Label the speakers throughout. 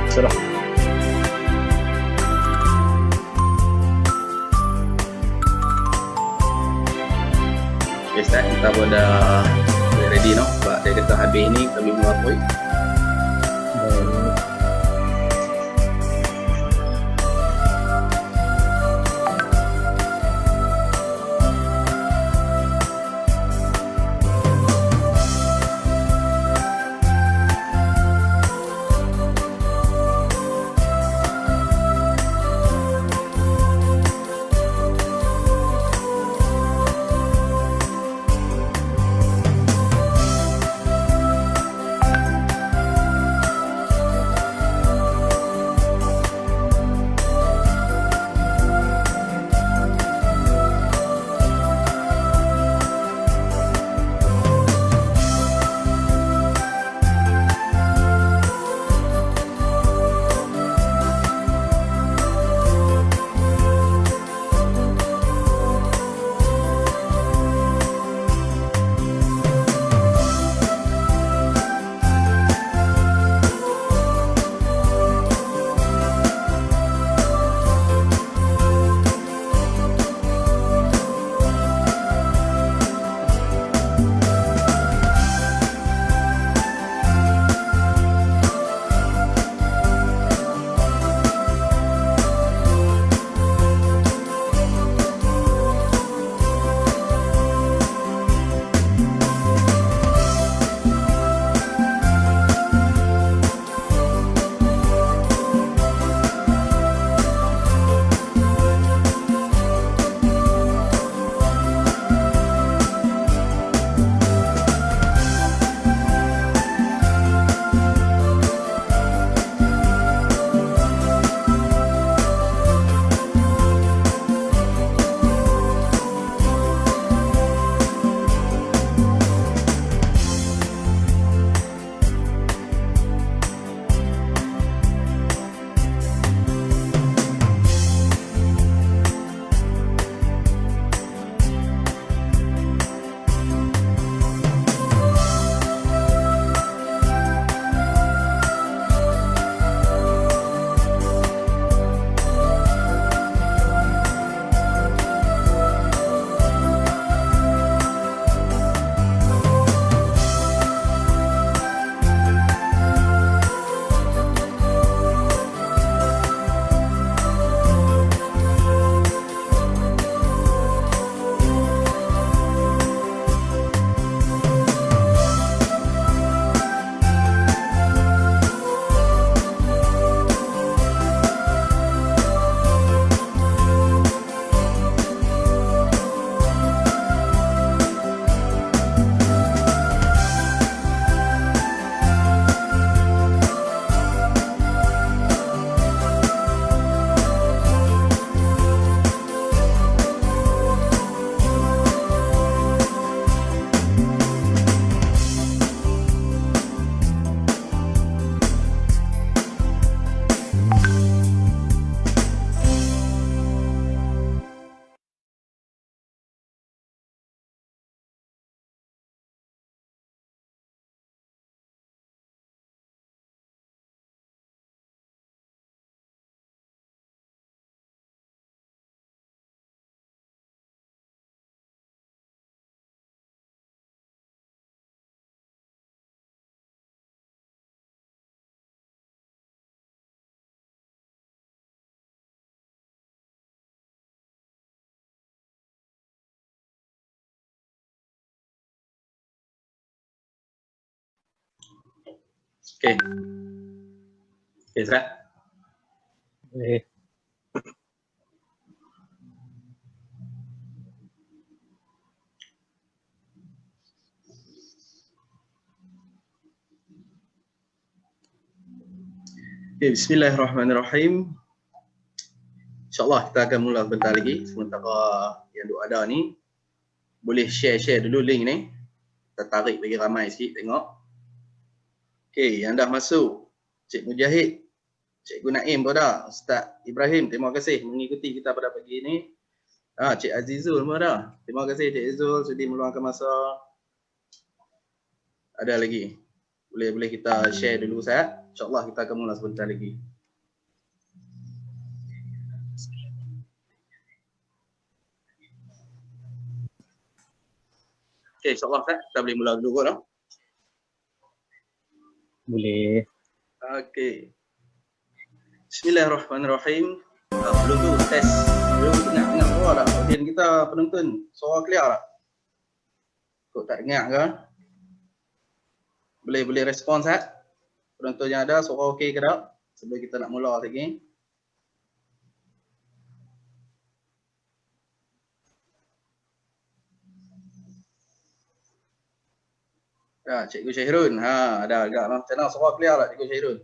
Speaker 1: Sudah.
Speaker 2: Okay, Ustaz, kita pun dah ready no? Sebab dia kata habis ni kita boleh mula point. Okay. Okay, Ustaz.
Speaker 1: Boleh.
Speaker 2: Okay, bismillahirrahmanirrahim. InsyaAllah kita akan mula bentar lagi. Sementara yang duk ada ni, boleh share dulu link ni. Kita tarik bagi ramai sikit tengok. Okay, yang dah masuk. Cik Mujahid, Cikgu Naim pun dah. Ustaz Ibrahim, terima kasih mengikuti kita pada pagi ini. Cik Azizul pun dah. Terima kasih Cik Azizul sudi meluangkan masa. Ada lagi. Boleh kita share dulu Ustaz. InsyaAllah kita akan mula sebentar lagi. Okay, insyaAllah Ustaz, kita boleh mula dulu kot lah.
Speaker 1: Boleh.
Speaker 2: Okay. Bismillahirrahmanirrahim. Belum tu test. Belum dengar suara tak? Audience kita penonton, suara clear tak? Kok tak dengar ke? Boleh respon Ustaz? Penonton yang ada, suara okey ke tak? Sebelum kita nak mula lagi. Ya, Cikgu Syahrul. Ada agak macam mana suara clear tak Cikgu Syahrul?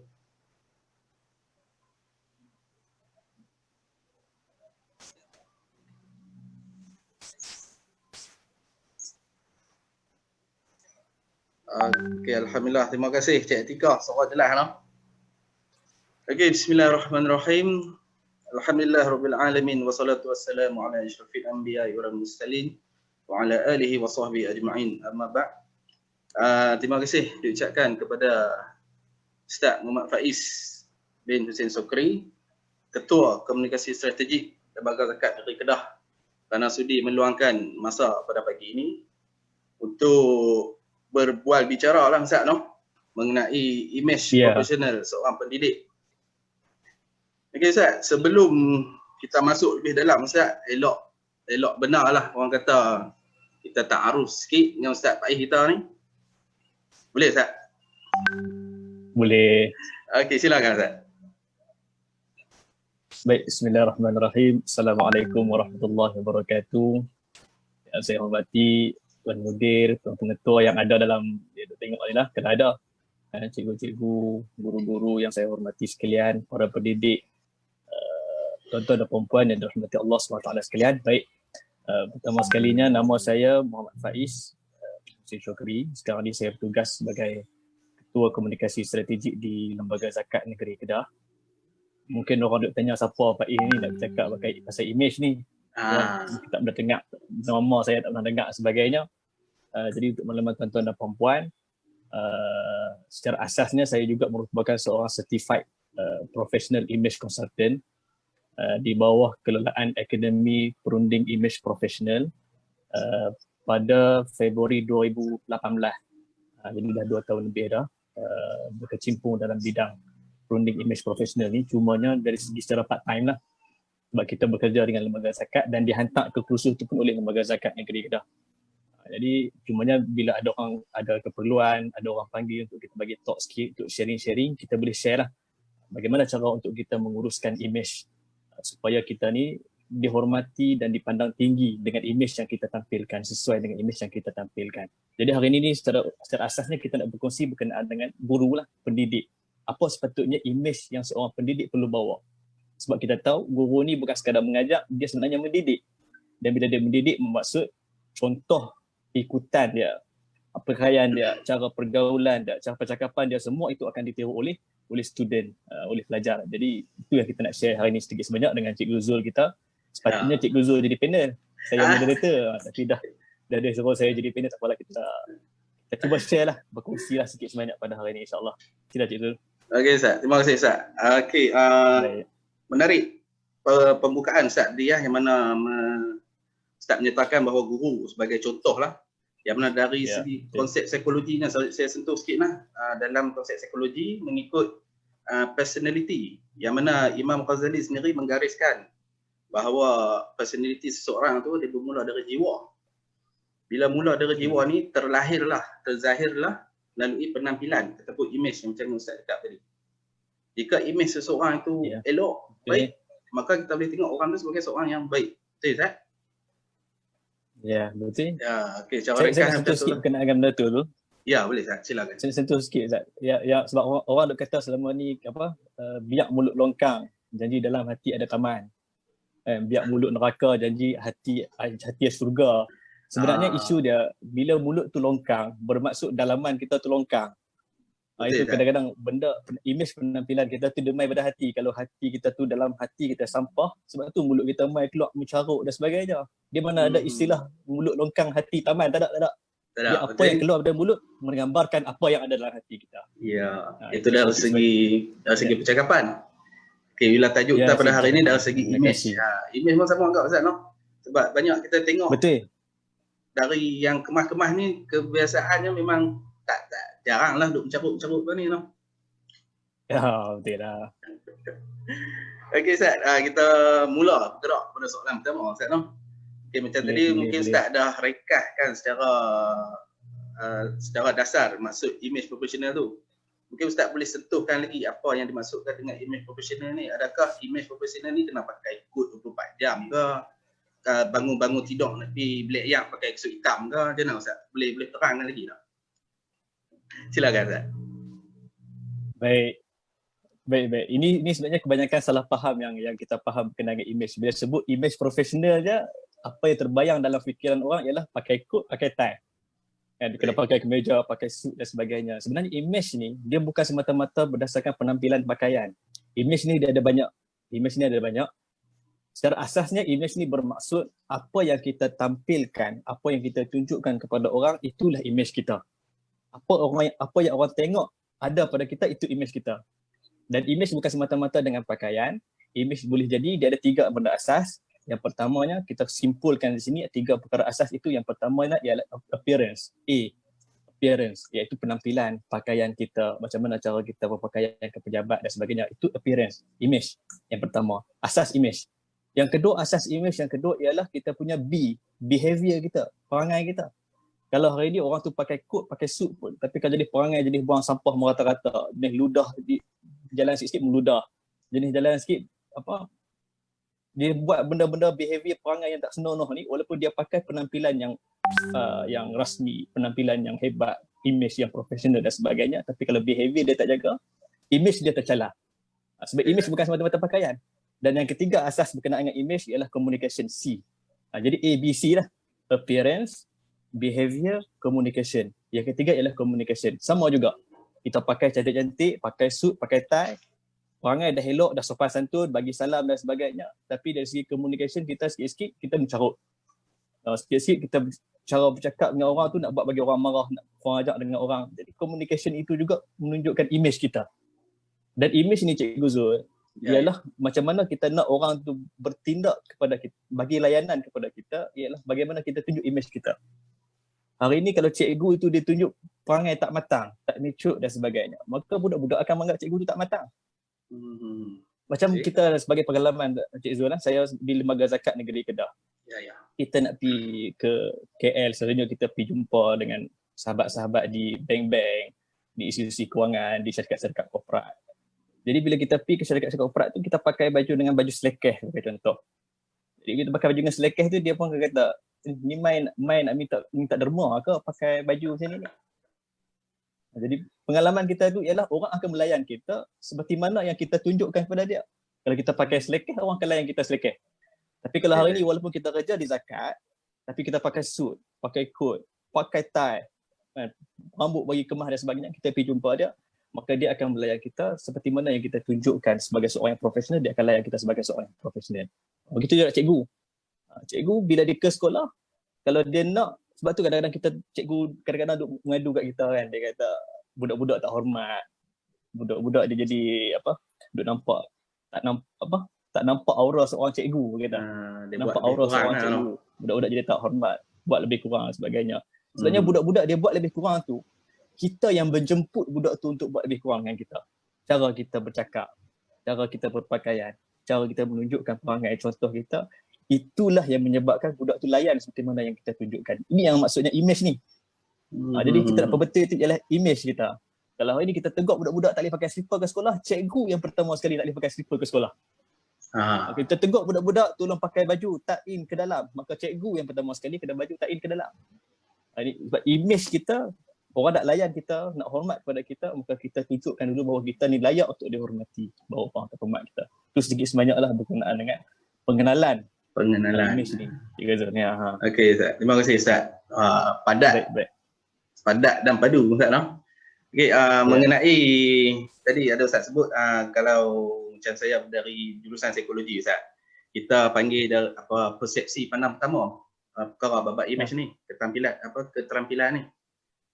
Speaker 2: Okey, alhamdulillah. Terima kasih Cik Atika. Suara jelas lah. Okey, bismillahirrahmanirrahim. Alhamdulillahirabbil alamin wassalatu wassalamu ala asyrafil anbiya'i wal mursalin wa ala alihi wa sahbihi ajma'in. Amma ba'd. Terima kasih diucapkan kepada Ustaz Muhammad Faiz bin Hussein Sokri, Ketua Komunikasi Strategik Lembaga Zakat Negeri Kedah, kerana sudi meluangkan masa pada pagi ini untuk berbual bicara lah Ustaz mengenai imej profesional seorang pendidik. Okey Ustaz, sebelum kita masuk lebih dalam Ustaz, elok benarlah orang kata kita ta'aruf sikit dengan Ustaz Faiz kita ni. Boleh Ustaz?
Speaker 1: Boleh.
Speaker 2: Okey, silakan Ustaz.
Speaker 1: Baik, bismillahirrahmanirrahim. Assalamualaikum warahmatullahi wabarakatuh. Yang saya hormati Tuan Mudir, Tuan Pengetua yang ada dalam, tengok ni lah, kena ada. Cikgu-cikgu, guru-guru yang saya hormati sekalian, para pendidik, tuan-tuan dan perempuan yang dirahmati Allah SWT sekalian. Baik, pertama sekalinya nama saya Muhammad Faiz Hussein Sokri. Sekarang ni saya bertugas sebagai Ketua Komunikasi Strategik di Lembaga Zakat Negeri Kedah. Mungkin orang duk tanya siapa Faiz ni nak bercakap pasal imej ni. Kita tak pernah dengar nama, saya tak pernah dengar sebagainya. Jadi untuk makluman tuan-tuan dan perempuan, secara asasnya saya juga merupakan seorang certified professional image consultant di bawah kelolaan Akademi Perunding Image Profesional pada Februari 2018. Jadi dah 2 tahun lebih dah berkecimpung dalam bidang perunding image profesional ni. Cumanya dari segi secara part time lah, sebab kita bekerja dengan lembaga zakat dan dihantar ke kursus itu pun oleh lembaga zakat negeri Kedah. Jadi cumanya bila ada orang ada keperluan, ada orang panggil untuk kita bagi talk sikit, untuk sharing-sharing, kita boleh share lah bagaimana cara untuk kita menguruskan image supaya kita ni dihormati dan dipandang tinggi dengan imej yang kita tampilkan, sesuai dengan imej yang kita tampilkan. Jadi hari ini secara asasnya kita nak berkongsi berkenaan dengan guru lah, pendidik. Apa sepatutnya imej yang seorang pendidik perlu bawa. Sebab kita tahu guru ni bukan sekadar mengajar, dia sebenarnya mendidik. Dan bila dia mendidik bermaksud contoh ikutan dia, perkayaan dia, cara pergaulan dia, cara percakapan dia, semua itu akan ditiru oleh student, oleh pelajar. Jadi itu yang kita nak share hari ini sedikit sebanyak dengan Cikgu Zul kita. Sepatutnya Cikgu Zul jadi panel, saya moderator, tapi dah dia suruh saya jadi panel, tak apalah, kita cuba share lah, berkongsi lah sikit sebanyak pada hari ini, insyaAllah. Sila Cikgu Zul.
Speaker 2: Okey Ustaz, terima kasih Ustaz. Okey, menarik pembukaan Ustaz dia yang mana Ustaz menyatakan bahawa guru sebagai contoh lah, yang mana dari segi konsep psikologinya saya sentuh sikit lah. Dalam konsep psikologi mengikut personality, yang mana Imam Ghazali sendiri menggariskan bahawa personality seseorang tu dia bermula dari jiwa. Bila mula dari jiwa ni terzahirlah melalui penampilan ataupun imej yang macam Ustaz cakap tadi. Jika imej seseorang itu elok, baik, maka kita boleh tengok orang tu sebagai seorang yang baik. Betul Ustaz?
Speaker 1: Ya, betul.
Speaker 2: Ya, okey, cara
Speaker 1: saya sentuh sikit berkenaan dengan benda tu dulu.
Speaker 2: Ya, boleh Ustaz, silakan.
Speaker 1: Saya sentuh sikit Ustaz. Ya, sebab orang duk kata selama ni biak mulut longkang, janji dalam hati ada taman. Biak mulut neraka, janji hati surga. Sebenarnya isu dia, bila mulut tu longkang, bermaksud dalaman kita tu longkang. Itu kadang-kadang benda, imej penampilan kita tu demai pada hati. Kalau hati kita tu, dalam hati kita sampah, sebab tu mulut kita mai keluar mencaruk dan sebagainya. Di mana ada istilah mulut longkang hati taman, tak ada. Dia apa yang keluar dari mulut menggambarkan apa yang ada dalam hati kita.
Speaker 2: Ya, itu dari segi percakapan. Okey, bila tajuk kita pada hari ini dari segi image. Image pun sama agak Ustaz, no? Sebab banyak kita tengok.
Speaker 1: Betul.
Speaker 2: Dari yang kemas-kemas ni kebiasaannya memang tak jaranglah duk mencarut-carut apa ni, no?
Speaker 1: Ya, betul lah.
Speaker 2: Okey Ustaz, kita mula gerak pada soalan pertama Ustaz, no? Okey, macam tadi mungkin Ustaz dah rekaskan secara dasar maksud image profesional tu. Mungkin Ustaz boleh sentuhkan lagi apa yang dimaksudkan dengan image profesional ni. Adakah image profesional ni kena pakai kod 24 jam ke? Bangun-bangun tidur nak pergi bilik yak pakai kasut hitam ke? Macam mana Ustaz? Boleh terangkan lagi tak? Silakan Ustaz.
Speaker 1: Baik. Ini sebenarnya kebanyakan salah faham yang kita faham berkenaan dengan image. Bila sebut image profesional je, apa yang terbayang dalam fikiran orang ialah pakai kod, pakai tie. Kena pakai kemeja, pakai suit dan sebagainya. Sebenarnya image ni dia bukan semata-mata berdasarkan penampilan pakaian. Image ni dia ada banyak. Secara asasnya image ni bermaksud apa yang kita tampilkan, apa yang kita tunjukkan kepada orang, itulah image kita. Apa yang orang tengok ada pada kita, itu image kita. Dan image bukan semata-mata dengan pakaian. Image boleh jadi dia ada 3 benda asas. Yang pertamanya kita simpulkan di sini 3 perkara asas itu. Yang pertamanya ialah appearance. Appearance iaitu penampilan, pakaian kita, macam mana cara kita berpakaian ke pejabat dan sebagainya. Itu appearance, image. Yang pertama, asas image. Yang kedua, asas image yang kedua ialah kita punya behavior kita, perangai kita. Kalau hari ni orang tu pakai coat, pakai suit pun, tapi kalau jadi perangai jenis buang sampah merata-rata, jenis ludah jalan sikit meludah, jenis jalan sikit dia buat benda-benda behavior perangai yang tak senonoh ni, walaupun dia pakai penampilan yang rasmi, penampilan yang hebat, image yang profesional dan sebagainya, tapi kalau behavior dia tak jaga, image dia tercalar. Sebab image bukan semata-mata pakaian. Dan yang ketiga asas berkenaan dengan image ialah communication, C. Jadi A, B, C lah. Appearance, behavior, communication. Yang ketiga ialah communication. Sama juga. Kita pakai cantik-cantik, pakai suit, pakai tie, perangai dah elok, dah sopan santun, bagi salam dan sebagainya. Tapi dari segi communication kita sikit-sikit kita mencarut. Sikit-sikit kita cara bercakap dengan orang tu nak buat bagi orang marah, nak orang ajak dengan orang. Jadi communication itu juga menunjukkan image kita. Dan image ni Cikgu Zul, ialah macam mana kita nak orang tu bertindak kepada kita, bagi layanan kepada kita, ialah bagaimana kita tunjuk image kita. Hari ni kalau cikgu itu dia tunjuk perangai tak matang, tak mature dan sebagainya, maka budak-budak akan menganggap cikgu itu tak matang. Macam kita sebagai pengalaman Cik Zul, saya di Lembaga Zakat Negeri Kedah. Kita nak pergi ke KL, selalunya kita pergi jumpa dengan sahabat-sahabat di bank-bank, di institusi kewangan, di syarikat-syarikat korporat. Jadi bila kita pergi ke syarikat-syarikat korporat tu, kita pakai baju dengan baju selekeh sebagai contoh. Jadi kita pakai baju dengan selekeh tu, dia pun akan kata, ni main nak minta derma ke pakai baju macam ni. Jadi pengalaman kita tu ialah orang akan melayan kita seperti mana yang kita tunjukkan kepada dia. Kalau kita pakai selekeh, orang akan layan kita selekeh. Tapi kalau hari ni walaupun kita kerja di zakat, tapi kita pakai suit, pakai coat, pakai tie, rambut bagi kemah dan sebagainya, kita pergi jumpa dia, maka dia akan melayan kita seperti mana yang kita tunjukkan sebagai seorang yang profesional, dia akan layan kita sebagai seorang yang profesional. Begitu juga cikgu. Cikgu bila dia ke sekolah, kalau dia nak, sebab tu kadang-kadang cikgu kadang-kadang duk mengadu kat kita kan, dia kata budak-budak tak hormat, budak-budak dia jadi duk nampak tak nampak aura seorang cikgu kata. Nampak aura seorang cikgu, budak-budak jadi tak hormat, buat lebih kurang dan sebagainya. Sebenarnya budak-budak dia buat lebih kurang tu, kita yang menjemput budak tu untuk buat lebih kurang dengan kita. Cara kita bercakap, cara kita berpakaian, cara kita menunjukkan perangai contoh kita, itulah yang menyebabkan budak tu layan seperti mana yang kita tunjukkan. Ini yang maksudnya image ni. Jadi kita nak perbetul itu ialah image kita. Kalau hari ni kita tegur budak-budak tak boleh pakai slipper ke sekolah, cikgu yang pertama sekali tak boleh pakai slipper ke sekolah. Kita tegur budak-budak tolong pakai baju tak in ke dalam, maka cikgu yang pertama sekali kena baju tak in ke dalam. Sebab image kita, orang nak layan kita, nak hormat kepada kita, maka kita tunjukkan dulu bahawa kita ni layak untuk dihormati, bahawa orang terhormat kita. Itu sedikit sebanyaklah berkenaan dengan pengenalan image ni.
Speaker 2: Okey Ustaz, terima kasih Ustaz. Padat dan padu Ustaz. Okey, mengenai tadi ada Ustaz sebut kalau macam saya dari jurusan psikologi Ustaz, kita panggil persepsi pandang pertama. perkara babak image ni, keterampilan ni.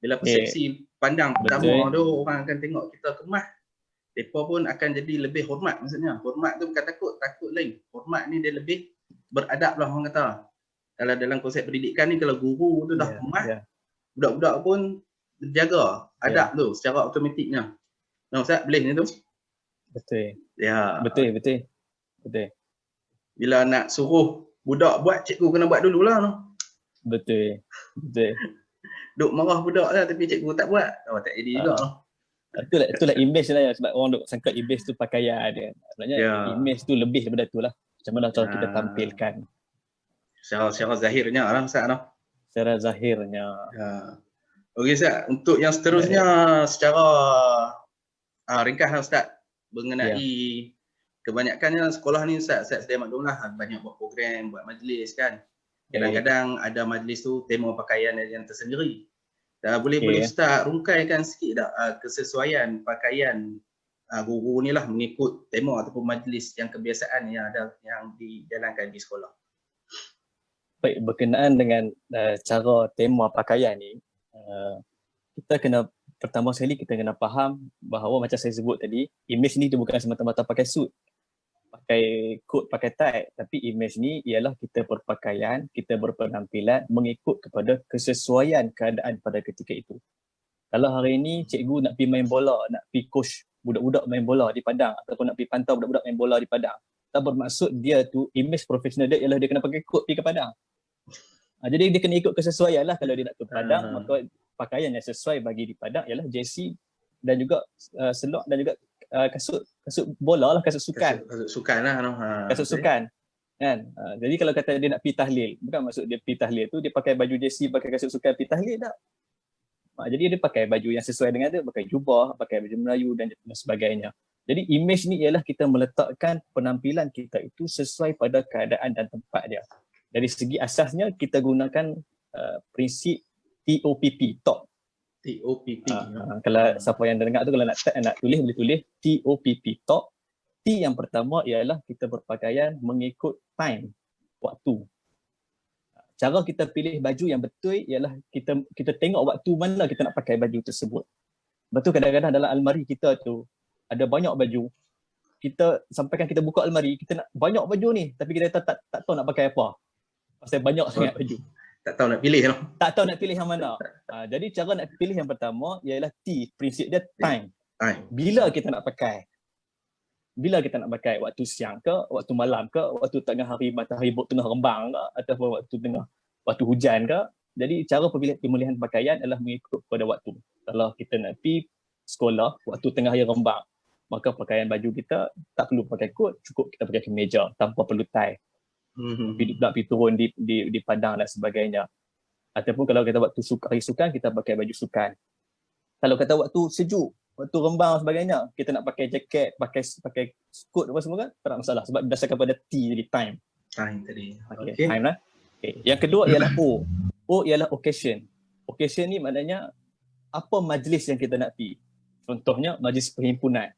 Speaker 2: Bila persepsi pandang
Speaker 1: Betul.
Speaker 2: pertama tu orang akan tengok kita kemas, mereka pun akan jadi lebih hormat. Maksudnya hormat tu bukan takut lain. Hormat ni dia lebih beradab lah orang kata. Kalau dalam konsep pendidikan ni, kalau guru tu dah kemas, budak-budak pun jaga adab tu secara automatiknya. Nah, Ustaz boleh ni tu?
Speaker 1: Betul.
Speaker 2: Ya.
Speaker 1: Betul.
Speaker 2: Bila nak suruh budak buat, cikgu kena buat dululah tu.
Speaker 1: Betul.
Speaker 2: Duk marah budak lah tapi cikgu tak buat. Tak jadi juga lah.
Speaker 1: Itulah image lah, sebab orang duk sangka image tu pakaian dia. Sebenarnya image tu lebih daripada tu lah. Macam mana cara kita tampilkan.
Speaker 2: Secara zahirnya lah Ustaz lah.
Speaker 1: Secara zahirnya.
Speaker 2: Okey Ustaz, untuk yang seterusnya secara ringkas lah Ustaz, mengenai kebanyakannya sekolah ni Ustaz sedia maklum lah, banyak buat program, buat majlis kan. Kadang-kadang ada majlis tu tema pakaian yang tersendiri. Boleh Ustaz rungkaikan sikit tak kesesuaian pakaian guru ni lah mengikut tema ataupun majlis yang kebiasaan yang ada yang dijalankan di sekolah.
Speaker 1: Baik, berkenaan dengan cara tema pakaian ni, kita kena pertama sekali kita kena faham bahawa macam saya sebut tadi, image ni dia bukan semata-mata pakai suit, pakai coat, pakai tie, tapi image ni ialah kita berpakaian, kita berpenampilan mengikut kepada kesesuaian keadaan pada ketika itu. Kalau hari ini cikgu nak pergi main bola, nak pergi coach budak-budak main bola di padang ataupun nak pergi pantau budak-budak main bola di padang, tak bermaksud dia tu image profesional dia ialah dia kena pakai coat pergi ke padang. Jadi dia kena ikut kesesuaian lah. Kalau dia nak ke padang, maka pakaian yang sesuai bagi di padang ialah jersey dan juga selok dan juga kasut bola lah, kasut sukan. Kasut sukan lah. Kasut sukan. Kan? Jadi kalau kata dia nak pergi tahlil, bukan maksud dia pergi tahlil tu dia pakai baju jersey, pakai kasut sukan pergi tahlil tak. Jadi dia pakai baju yang sesuai dengan dia, pakai jubah, pakai baju Melayu dan sebagainya. Jadi image ni ialah kita meletakkan penampilan kita itu sesuai pada keadaan dan tempat dia. Dari segi asasnya kita gunakan prinsip TOPP, top. TOPP. Kalau siapa yang dengar tu kalau nak tulis boleh tulis TOPP, top. T yang pertama ialah kita berpakaian mengikut time, waktu. Cara kita pilih baju yang betul ialah kita tengok waktu mana kita nak pakai baju tersebut. Betul, kadang-kadang dalam almari kita tu ada banyak baju. Kita sampaikan kita buka almari, kita nak banyak baju ni tapi kita tak tahu nak pakai apa. Pasal banyak sangat baju.
Speaker 2: Tak tahu nak pilih lah.
Speaker 1: Tak tahu nak pilih yang mana. Jadi cara nak pilih yang pertama ialah T, prinsip dia time. Bila kita nak pakai. Bila kita nak pakai, waktu siang ke, waktu malam ke, waktu tengah hari matahari tengah rembang ke, ataupun waktu hujan ke. Jadi cara pemilihan pakaian adalah mengikut pada waktu. Kalau kita nak pergi sekolah waktu tengah hari rembang, maka pakaian baju kita tak perlu pakai kot, cukup kita pakai kemeja tanpa perlu tie. Nak pergi turun di padang dan sebagainya. Ataupun kalau kita waktu hari sukan, kita pakai baju sukan. Kalau kata waktu sejuk, waktu rembang dan sebagainya, kita nak pakai jaket, pakai coat apa semua kan, tak ada masalah sebab berdasarkan pada T jadi time.
Speaker 2: Time tadi.
Speaker 1: Okay. Time lah. Okay. Yang kedua ialah O. O ialah occasion. Occasion ni maknanya apa majlis yang kita nak pergi. Contohnya majlis perhimpunan.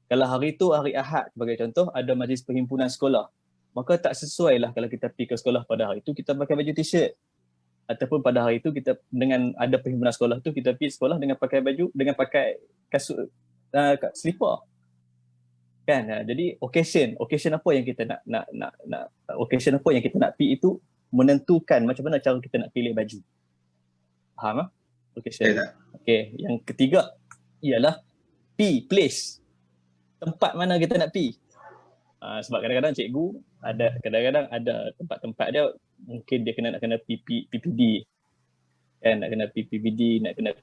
Speaker 1: Kalau hari tu hari Ahad sebagai contoh, ada majlis perhimpunan sekolah. Maka tak sesuai lah kalau kita pergi ke sekolah pada hari itu kita pakai baju t-shirt. Ataupun pada hari itu kita dengan ada perhimpunan sekolah tu kita pergi sekolah dengan pakai baju, dengan pakai kasut slipper. Kan? Jadi occasion apa yang kita nak occasion apa yang kita nak pergi itu menentukan macam mana cara kita nak pilih baju. Faham ah? Occasion. Okey, yang ketiga ialah P, place. Tempat mana kita nak pergi. Sebab kadang-kadang cikgu kadang-kadang ada tempat-tempat dia mungkin dia nak kena PPD kan, nak kena PPD, nak kena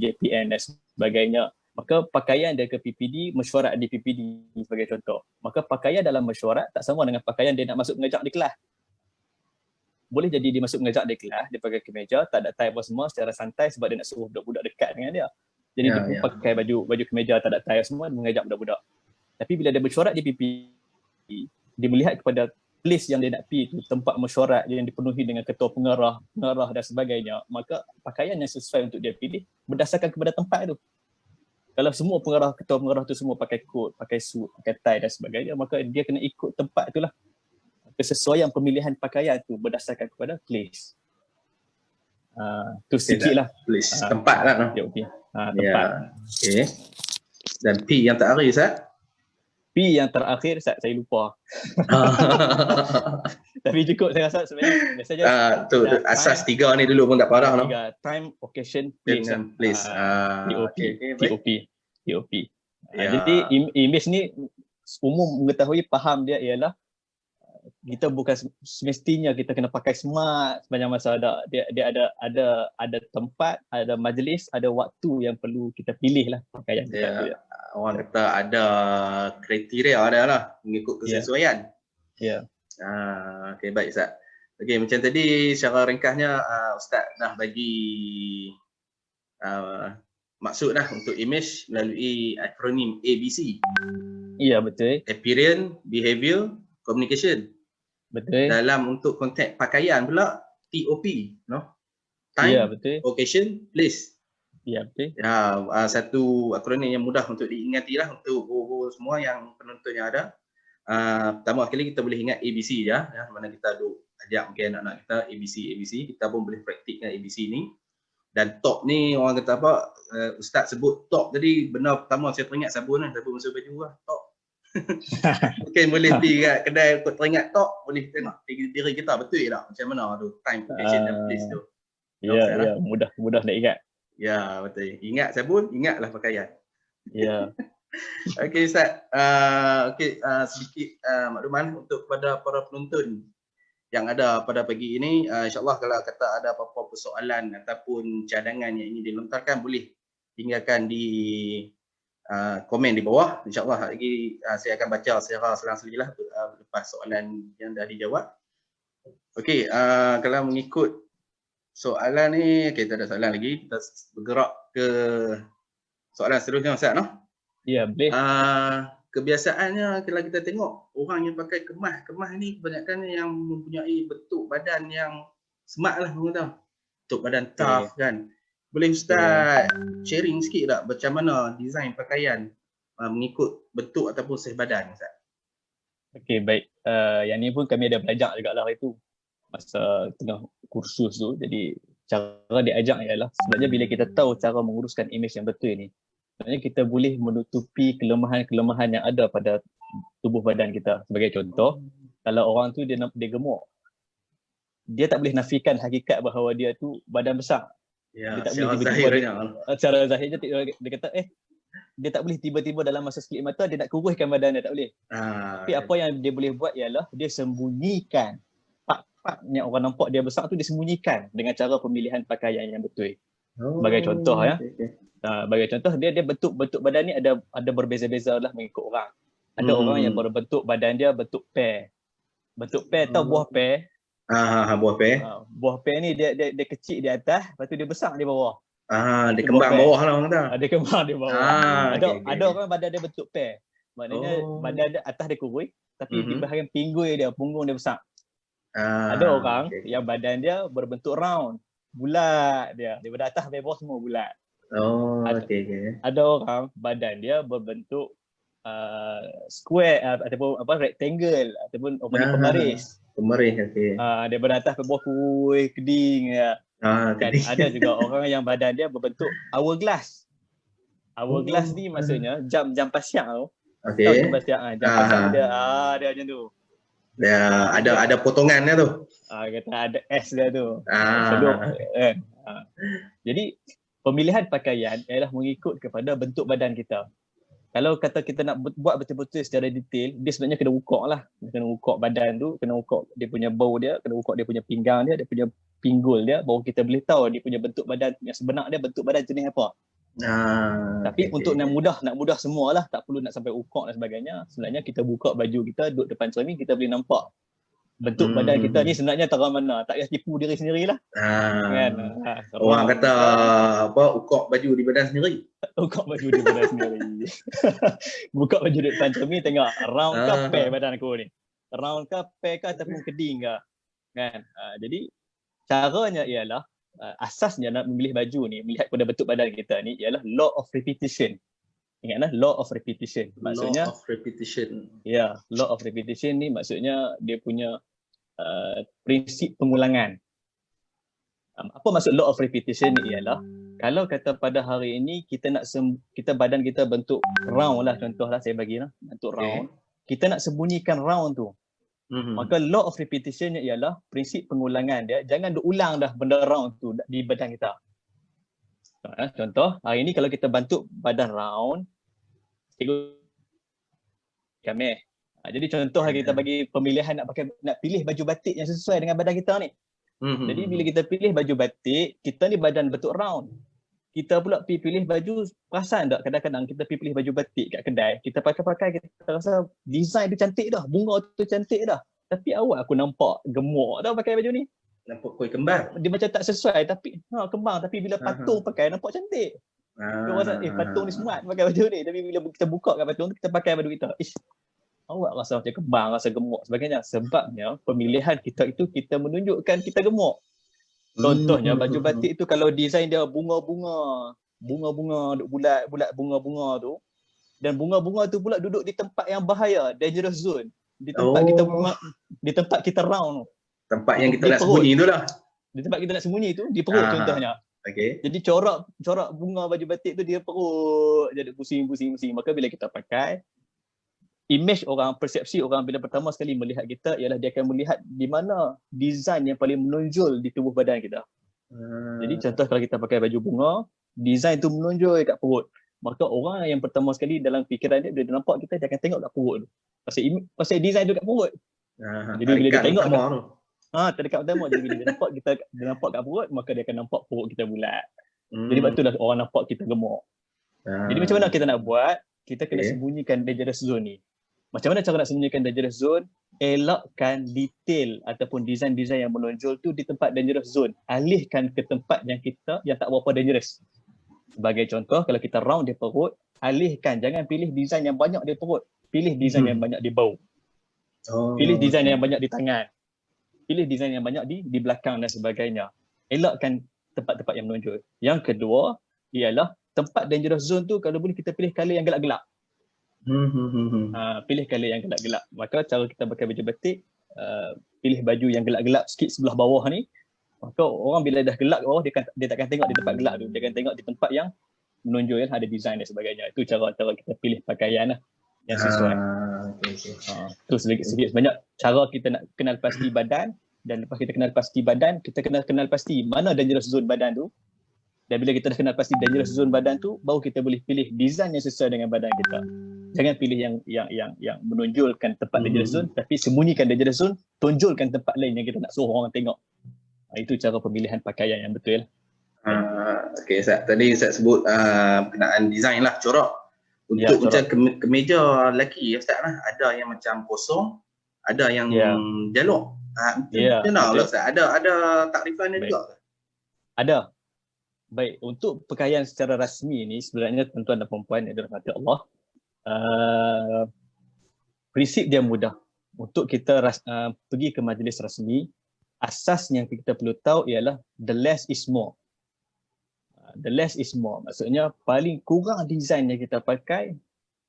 Speaker 1: JPN dan sebagainya. Maka pakaian dia ke PPD, mesyuarat di PPD sebagai contoh. Maka pakaian dalam mesyuarat tak sama dengan pakaian dia nak masuk mengajak di kelas. Boleh jadi dia masuk mengajak di kelas, dia pakai kemeja, tak ada tie apa semua secara santai sebab dia nak suruh budak-budak dekat dengan dia. Jadi dia pun pakai baju kemeja, tak ada tie semua, mengajak budak-budak. Tapi bila dia mesyuarat di PPD, dia melihat kepada place yang dia nak pergi tu, tempat mesyuarat yang dipenuhi dengan ketua pengarah dan sebagainya, maka pakaian yang sesuai untuk dia pilih berdasarkan kepada tempat tu. Kalau semua ketua pengarah tu semua pakai coat, pakai suit, pakai tie dan sebagainya, maka dia kena ikut tempat itulah. Kesesuaian pemilihan pakaian tu berdasarkan kepada place. Tu sikit lah.
Speaker 2: Place tempat lah. No?
Speaker 1: TOP. Tempat.
Speaker 2: Ya. Okay. Dan P yang terakhir Ustaz?
Speaker 1: P yang terakhir saya lupa. Tapi cukup saya rasa sebenarnya biasanya
Speaker 2: tu asas tiga ni dulu pun tak parah no.
Speaker 1: Time, occasion, place.
Speaker 2: TOP.
Speaker 1: TOP. Jadi image ni umum mengetahui, faham dia ialah kita bukan semestinya kita kena pakai smart sepanjang masa. Dia ada tempat, ada majlis, ada waktu yang perlu kita pilih lah pakaian kita.
Speaker 2: Orang kata ada kriteria ada lah mengikut kesesuaian. Okay, baik Ustaz. Okay, macam tadi secara ringkasnya Ustaz dah bagi maksud dah untuk image melalui akronim ABC.
Speaker 1: Ya, betul.
Speaker 2: Appearance, behavior, communication.
Speaker 1: Betul.
Speaker 2: Dalam untuk konteks pakaian pula TOP, no? Time,
Speaker 1: ya, betul.
Speaker 2: occasion, place.
Speaker 1: Ya, betul.
Speaker 2: Satu akronim yang mudah untuk diingati lah untuk semua yang penonton yang ada. Pertama kali kita boleh ingat ABC je, mana kita ajak mungkin anak-anak kita ABC, kita pun boleh praktikkan ABC ni. Dan top ni orang kata apa, Ustaz sebut top tadi, benar pertama saya teringat sabun basuh baju lah, top. Mungkin boleh pergi kat kedai kot teringat top, boleh tengok diri kita betul tak macam mana tu time, occasion dan place tu.
Speaker 1: Ya, mudah nak ingat.
Speaker 2: Ya, betul. Ingat sabun, ingatlah pakaian.
Speaker 1: Ya.
Speaker 2: Okey Ustaz, sedikit makluman untuk kepada para penonton yang ada pada pagi ini. InsyaAllah kalau kata ada apa-apa persoalan ataupun cadangan yang ingin dilontarkan, boleh tinggalkan di komen di bawah. InsyaAllah lagi saya akan baca secara selang-selilah lepas soalan yang dah dijawab. Okey, kalau mengikut soalan ni, tak ada soalan lagi. Kita bergerak ke soalan seterusnya Ustaz, no?
Speaker 1: Ya, boleh.
Speaker 2: Kebiasaannya kalau kita tengok orang yang pakai kemas ni kebanyakan yang mempunyai bentuk badan yang smart lah, orang tahu. Bentuk badan tough kan. Boleh Ustaz sharing sikit tak macam mana design pakaian mengikut bentuk ataupun saiz badan Ustaz?
Speaker 1: Okey, baik. Yang ni pun kami ada belajar juga lah itu masa tengah kursus tu. Jadi cara diajar ialah sebenarnya bila kita tahu cara menguruskan image yang betul ni, sebenarnya kita boleh menutupi kelemahan-kelemahan yang ada pada tubuh badan kita. Sebagai contoh, kalau orang tu dia gemuk, dia tak boleh nafikan hakikat bahawa dia tu badan besar.
Speaker 2: Ya,
Speaker 1: dia tak
Speaker 2: secara
Speaker 1: boleh
Speaker 2: zahirnya.
Speaker 1: Secara zahirnya dia kata dia tak boleh tiba-tiba dalam masa sekelip mata dia nak kuruskan badan dia, tak boleh. Tapi apa yang dia boleh buat ialah dia sembunyikan part-part yang orang nampak dia besar tu, dia sembunyikan dengan cara pemilihan pakaian yang betul. Sebagai contoh sebagai contoh dia bentuk badan ni ada berbeza-beza lah mengikut orang. Ada orang yang berbentuk badan dia bentuk pear. Bentuk pear tahu buah pear?
Speaker 2: Buah pear.
Speaker 1: Buah pear ni dia kecil di atas, lepas tu dia besar di bawah.
Speaker 2: Dia kembang bawah lah orang kata.
Speaker 1: Dia kembang di bawah. Ada orang badan dia bentuk pear. Maknanya badan dia atas dia kurus, tapi di bahagian pinggul dia, punggung dia besar. Ada orang yang badan dia berbentuk round, bulat dia. Daripada atas sampai bawah semua bulat. Ada orang badan dia berbentuk square ataupun rectangle ataupun pembaris. Daripada atas ke bawah kurus, keding ya. Ada juga orang yang badan dia berbentuk hourglass. Hourglass ni maksudnya jam pasyak tu. Tahu jam pasyak jam pasyak dia macam tu.
Speaker 2: Ada potongannya tu.
Speaker 1: Kata ada S dia tu. Jadi pemilihan pakaian ialah mengikut kepada bentuk badan kita. Kalau kata kita nak buat betul-betul secara detail, dia sebenarnya kena ukur lah. Kena ukur badan tu, kena ukur dia punya bau dia, kena ukur dia punya pinggang dia punya pinggul dia, baru kita boleh tahu dia punya bentuk badan yang sebenar dia, bentuk badan jenis apa. Tapi untuk nak mudah semualah, tak perlu nak sampai ukur dan sebagainya. Sebenarnya kita buka baju kita, duduk depan cermin, kita boleh nampak bentuk badan kita ni sebenarnya terang mana. Tak payah tipu diri sendirilah. Kan?
Speaker 2: Orang kata ukur baju di badan sendiri.
Speaker 1: Ukur baju di badan sendiri. Buka baju di depan cermin, tengok round ke pair badan aku ni. Round ke pair ke ataupun keding ke. Kan? Jadi caranya ialah asasnya nak memilih baju ni, melihat pada bentuk badan kita ni ialah law of repetition. Ingatlah law of repetition. Maksudnya
Speaker 2: law of repetition.
Speaker 1: Ya, law of repetition ni maksudnya dia punya prinsip pengulangan. Apa maksud law of repetition ni ialah kalau kata pada hari ini kita nak kita badan kita bentuk round lah, contohlah saya bagi lah bentuk round, kita nak sembunyikan round tu. Maka law of repetition ialah prinsip pengulangan dia, jangan diulang dah benda round tu di badan kita. Contoh hari ini kalau kita bentuk badan round, cikgu kami. Jadi contoh kita bagi pemilihan nak pilih baju batik yang sesuai dengan badan kita ni. Jadi bila kita pilih baju batik, kita ni badan bentuk round. Kita pula pilih baju, perasan tak kadang-kadang kita pilih baju batik kat kedai, kita pakai-pakai kita rasa design tu cantik dah, bunga tu cantik dah. Tapi awak aku nampak gemuk dah pakai baju ni.
Speaker 2: Nampak kuih kembar.
Speaker 1: Dia macam tak sesuai tapi kembang, tapi bila patung pakai nampak cantik. Kau rasa patung ni smart pakai baju ni, tapi bila kita buka kat patung tu kita pakai baju kita. Awak rasa macam kembang, rasa gemuk sebagainya. Sebabnya pemilihan kita itu kita menunjukkan kita gemuk. Contohnya baju batik tu kalau design dia bunga-bunga duk bulat bunga-bunga tu, dan bunga-bunga tu pula duduk di tempat yang bahaya, dangerous zone. Di tempat kita bunga, di tempat kita round tu.
Speaker 2: Tempat yang kita nak sembunyi tu lah.
Speaker 1: Di tempat kita nak sembunyi tu, di perut contohnya.
Speaker 2: Okay.
Speaker 1: Jadi corak bunga baju batik tu dia perut jadi pusing. Maka bila kita pakai, image orang, persepsi orang bila pertama sekali melihat kita ialah dia akan melihat di mana design yang paling menonjol di tubuh badan kita. Jadi contoh kalau kita pakai baju bunga, design tu menonjol kat perut. Maka orang yang pertama sekali dalam fikiran dia, bila dia nampak kita, dia akan tengok kat perut tu. Pasal design tu kat perut. Jadi bila dia tengok terdekat pertama, jadi bila dia nampak kat perut, maka dia akan nampak perut kita bulat. Jadi sebab itulah orang nampak kita gemuk. Jadi macam mana kita nak buat? Kita kena sembunyikan dangerous zone ni. Macam mana cara nak sembunyikan dangerous zone? Elakkan detail ataupun design-design yang menonjol tu di tempat dangerous zone. Alihkan ke tempat yang tak berapa dangerous. Sebagai contoh, kalau kita round di perut, alihkan. Jangan pilih design yang banyak di perut. Pilih design yang banyak di bau. Pilih design yang banyak di tangan. Pilih design yang banyak di belakang dan sebagainya. Elakkan tempat-tempat yang menonjol. Yang kedua ialah tempat dangerous zone tu kalau boleh kita pilih colour yang gelap-gelap. Pilih colour yang gelap-gelap. Maka cara kita pakai baju batik, pilih baju yang gelap-gelap sikit sebelah bawah ni. Maka orang bila dah gelap bawah, dia takkan tengok di tempat gelap tu. Dia akan tengok di tempat yang menonjol, ada design dan sebagainya. Itu cara kita pilih pakaian lah yang sesuai. Itu sedikit sebanyak cara kita nak kenal pasti badan. Dan lepas kita kenal pasti badan, kita kenal pasti mana dangerous zone badan tu. Dan bila kita dah kenal pasti dangerous zone badan tu, baru kita boleh pilih design yang sesuai dengan badan kita. Jangan pilih yang menonjolkan tempat dangerous zone, tapi sembunyikan dangerous zone, tonjolkan tempat lain yang kita nak suruh orang tengok. Itu cara pemilihan pakaian yang betul.
Speaker 2: Okey, Ustaz. Tadi Ustaz sebut berkenaan design lah, corak. Untuk macam kemeja lelaki, Ustaz lah, ada yang macam kosong, ada yang jalok. Macam mana Ustaz? Ada takrifan dia juga?
Speaker 1: Ada. Baik, untuk pakaian secara rasmi ni sebenarnya tuan-tuan dan puan-puan yang dirahmati Allah, prinsip dia mudah. Untuk kita pergi ke majlis rasmi, asas yang kita perlu tahu ialah the less is more. The less is more. Maksudnya paling kurang design yang kita pakai,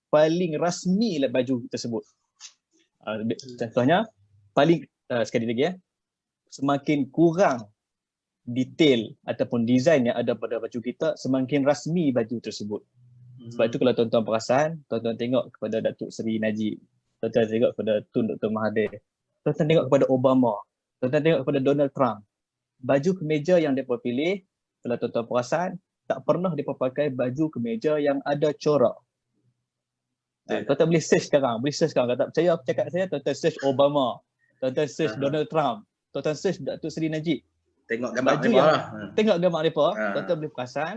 Speaker 1: paling rasmi lah baju tersebut. Contohnya, paling sekali lagi semakin kurang detail ataupun design yang ada pada baju kita, semakin rasmi baju tersebut. Sebab itu kalau tuan-tuan perasan, tuan-tuan tengok kepada Datuk Seri Najib, tuan-tuan tengok kepada Tun Dr. Mahathir, tuan-tuan tengok kepada Obama, tuan-tuan tengok kepada Donald Trump, baju kemeja yang mereka pilih, kalau tuan-tuan perasan, tak pernah mereka pakai baju kemeja yang ada corak. Tuan-tuan boleh search sekarang, kalau tak percaya cakap saya, tuan-tuan search Obama, tuan-tuan search Donald Trump, tuan-tuan search Datuk Seri Najib.
Speaker 2: Tengok gambar
Speaker 1: baju
Speaker 2: mereka
Speaker 1: lah. Tengok gambar mereka, tuan-tuan boleh perasan.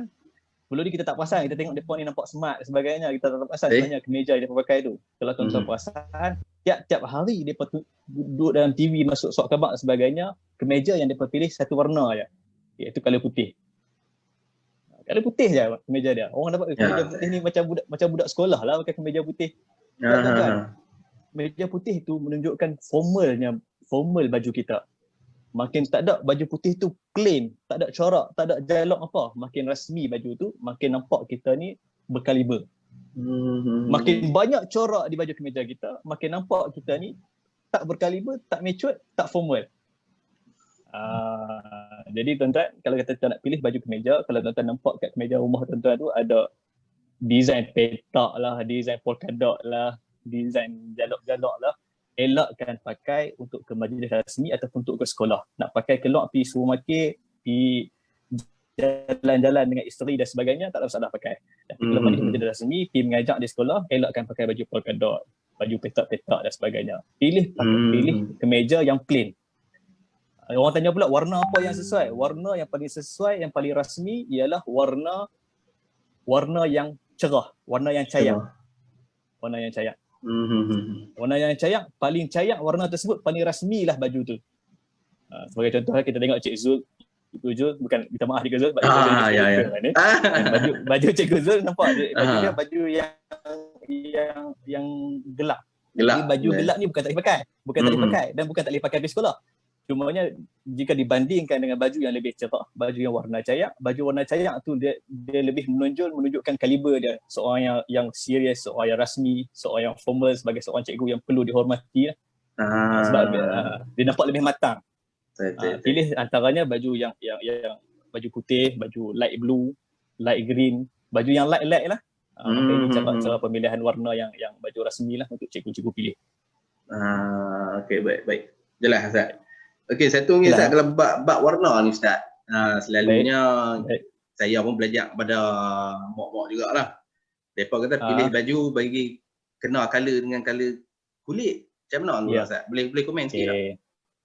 Speaker 1: Sebelum ni kita tak perasan, kita tengok mereka ni nampak smart sebagainya, kita tak perasan sebenarnya kemeja yang mereka pakai tu. Kalau tuan-tuan perasan, tiap-tiap hari mereka duduk dalam TV, masuk sok kebak sebagainya, kemeja yang mereka pilih satu warna je, iaitu colour putih. Colour putih je kemeja dia. Orang dapat kemeja putih ni macam budak sekolah lah pakai kemeja putih. Kemeja putih tu menunjukkan formal baju kita. Makin tak ada baju putih tu plain, tak ada corak, tak ada jalok apa, makin rasmi baju tu, makin nampak kita ni berkaliber. Makin banyak corak di baju kemeja kita, makin nampak kita ni tak berkaliber, tak mature, tak formal. Jadi tuan-tuan, kalau kita nak pilih baju kemeja, kalau tuan-tuan nampak kat kemeja rumah tuan-tuan tu ada design petak lah, design polka dot lah, design jalok-jalok lah, elakkan pakai untuk ke majlis rasmi ataupun untuk ke sekolah. Nak pakai keluar pergi supermarket, pergi jalan-jalan dengan isteri dan sebagainya, tak ada masalah pakai. Tapi kalau majlis rasmi, pergi mengajak di sekolah, elakkan pakai baju polka dot, baju petak-petak dan sebagainya. Pilih kemeja yang plain. Orang tanya pula warna apa yang sesuai? Warna yang paling sesuai, yang paling rasmi ialah warna yang cerah, warna yang cayak. Warna yang cayak. Warna yang cayak, paling cayak warna tersebut paling rasmi lah baju tu. Sebagai contoh kita tengok Cik Zul, bukan minta maaf Cik Zul, baju Cik Zul nampak baju dia baju yang gelap. Jadi baju gelap ni bukan tak boleh pakai, dan bukan tak boleh pakai pergi sekolah. Cumanya jika dibandingkan dengan baju yang lebih cerah, baju yang warna cayak, baju warna cayak tu dia lebih menunjukkan kaliber dia, seorang yang serius, seorang yang rasmi, seorang yang formal, sebagai seorang cikgu yang perlu dihormati lah. Sebab dia nampak lebih matang. Pilih antaranya baju yang baju putih, baju light blue, light green, baju yang light lah. Maka ini cara pemilihan warna yang baju rasmi lah untuk cikgu-cikgu pilih.
Speaker 2: Okey, baik. Jelas Ustaz. Okey, satu lagi Ustaz, kalau bab warna ni Ustaz. Selalunya saya pun belajar pada mak-mak jugalah. Depa kata pilih baju bagi kena color dengan color kulit. Macam mana Ustaz? Boleh komen sikit tak?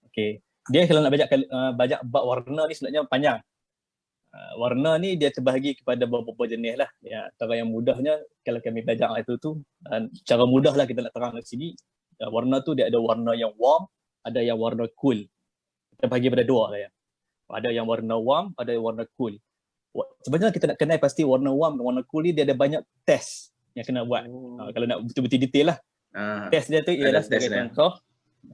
Speaker 1: Okey. Dia kalau nak bajak bab warna ni sebenarnya panjang. Warna ni dia terbahagi kepada beberapa jenis lah. Ya, antara yang mudahnya kalau kami belajar itu cara mudah lah kita nak terang di sini. Warna tu dia ada warna yang warm, ada yang warna cool. Kita bagi pada dua lah ya. Ada yang warna warm, ada yang warna cool. Sebenarnya kita nak kenal pasti warna warm dan warna cool ni dia ada banyak test yang kena buat. Kalau nak betul-betul detail lah. Test dia tu ialah sebagai contoh,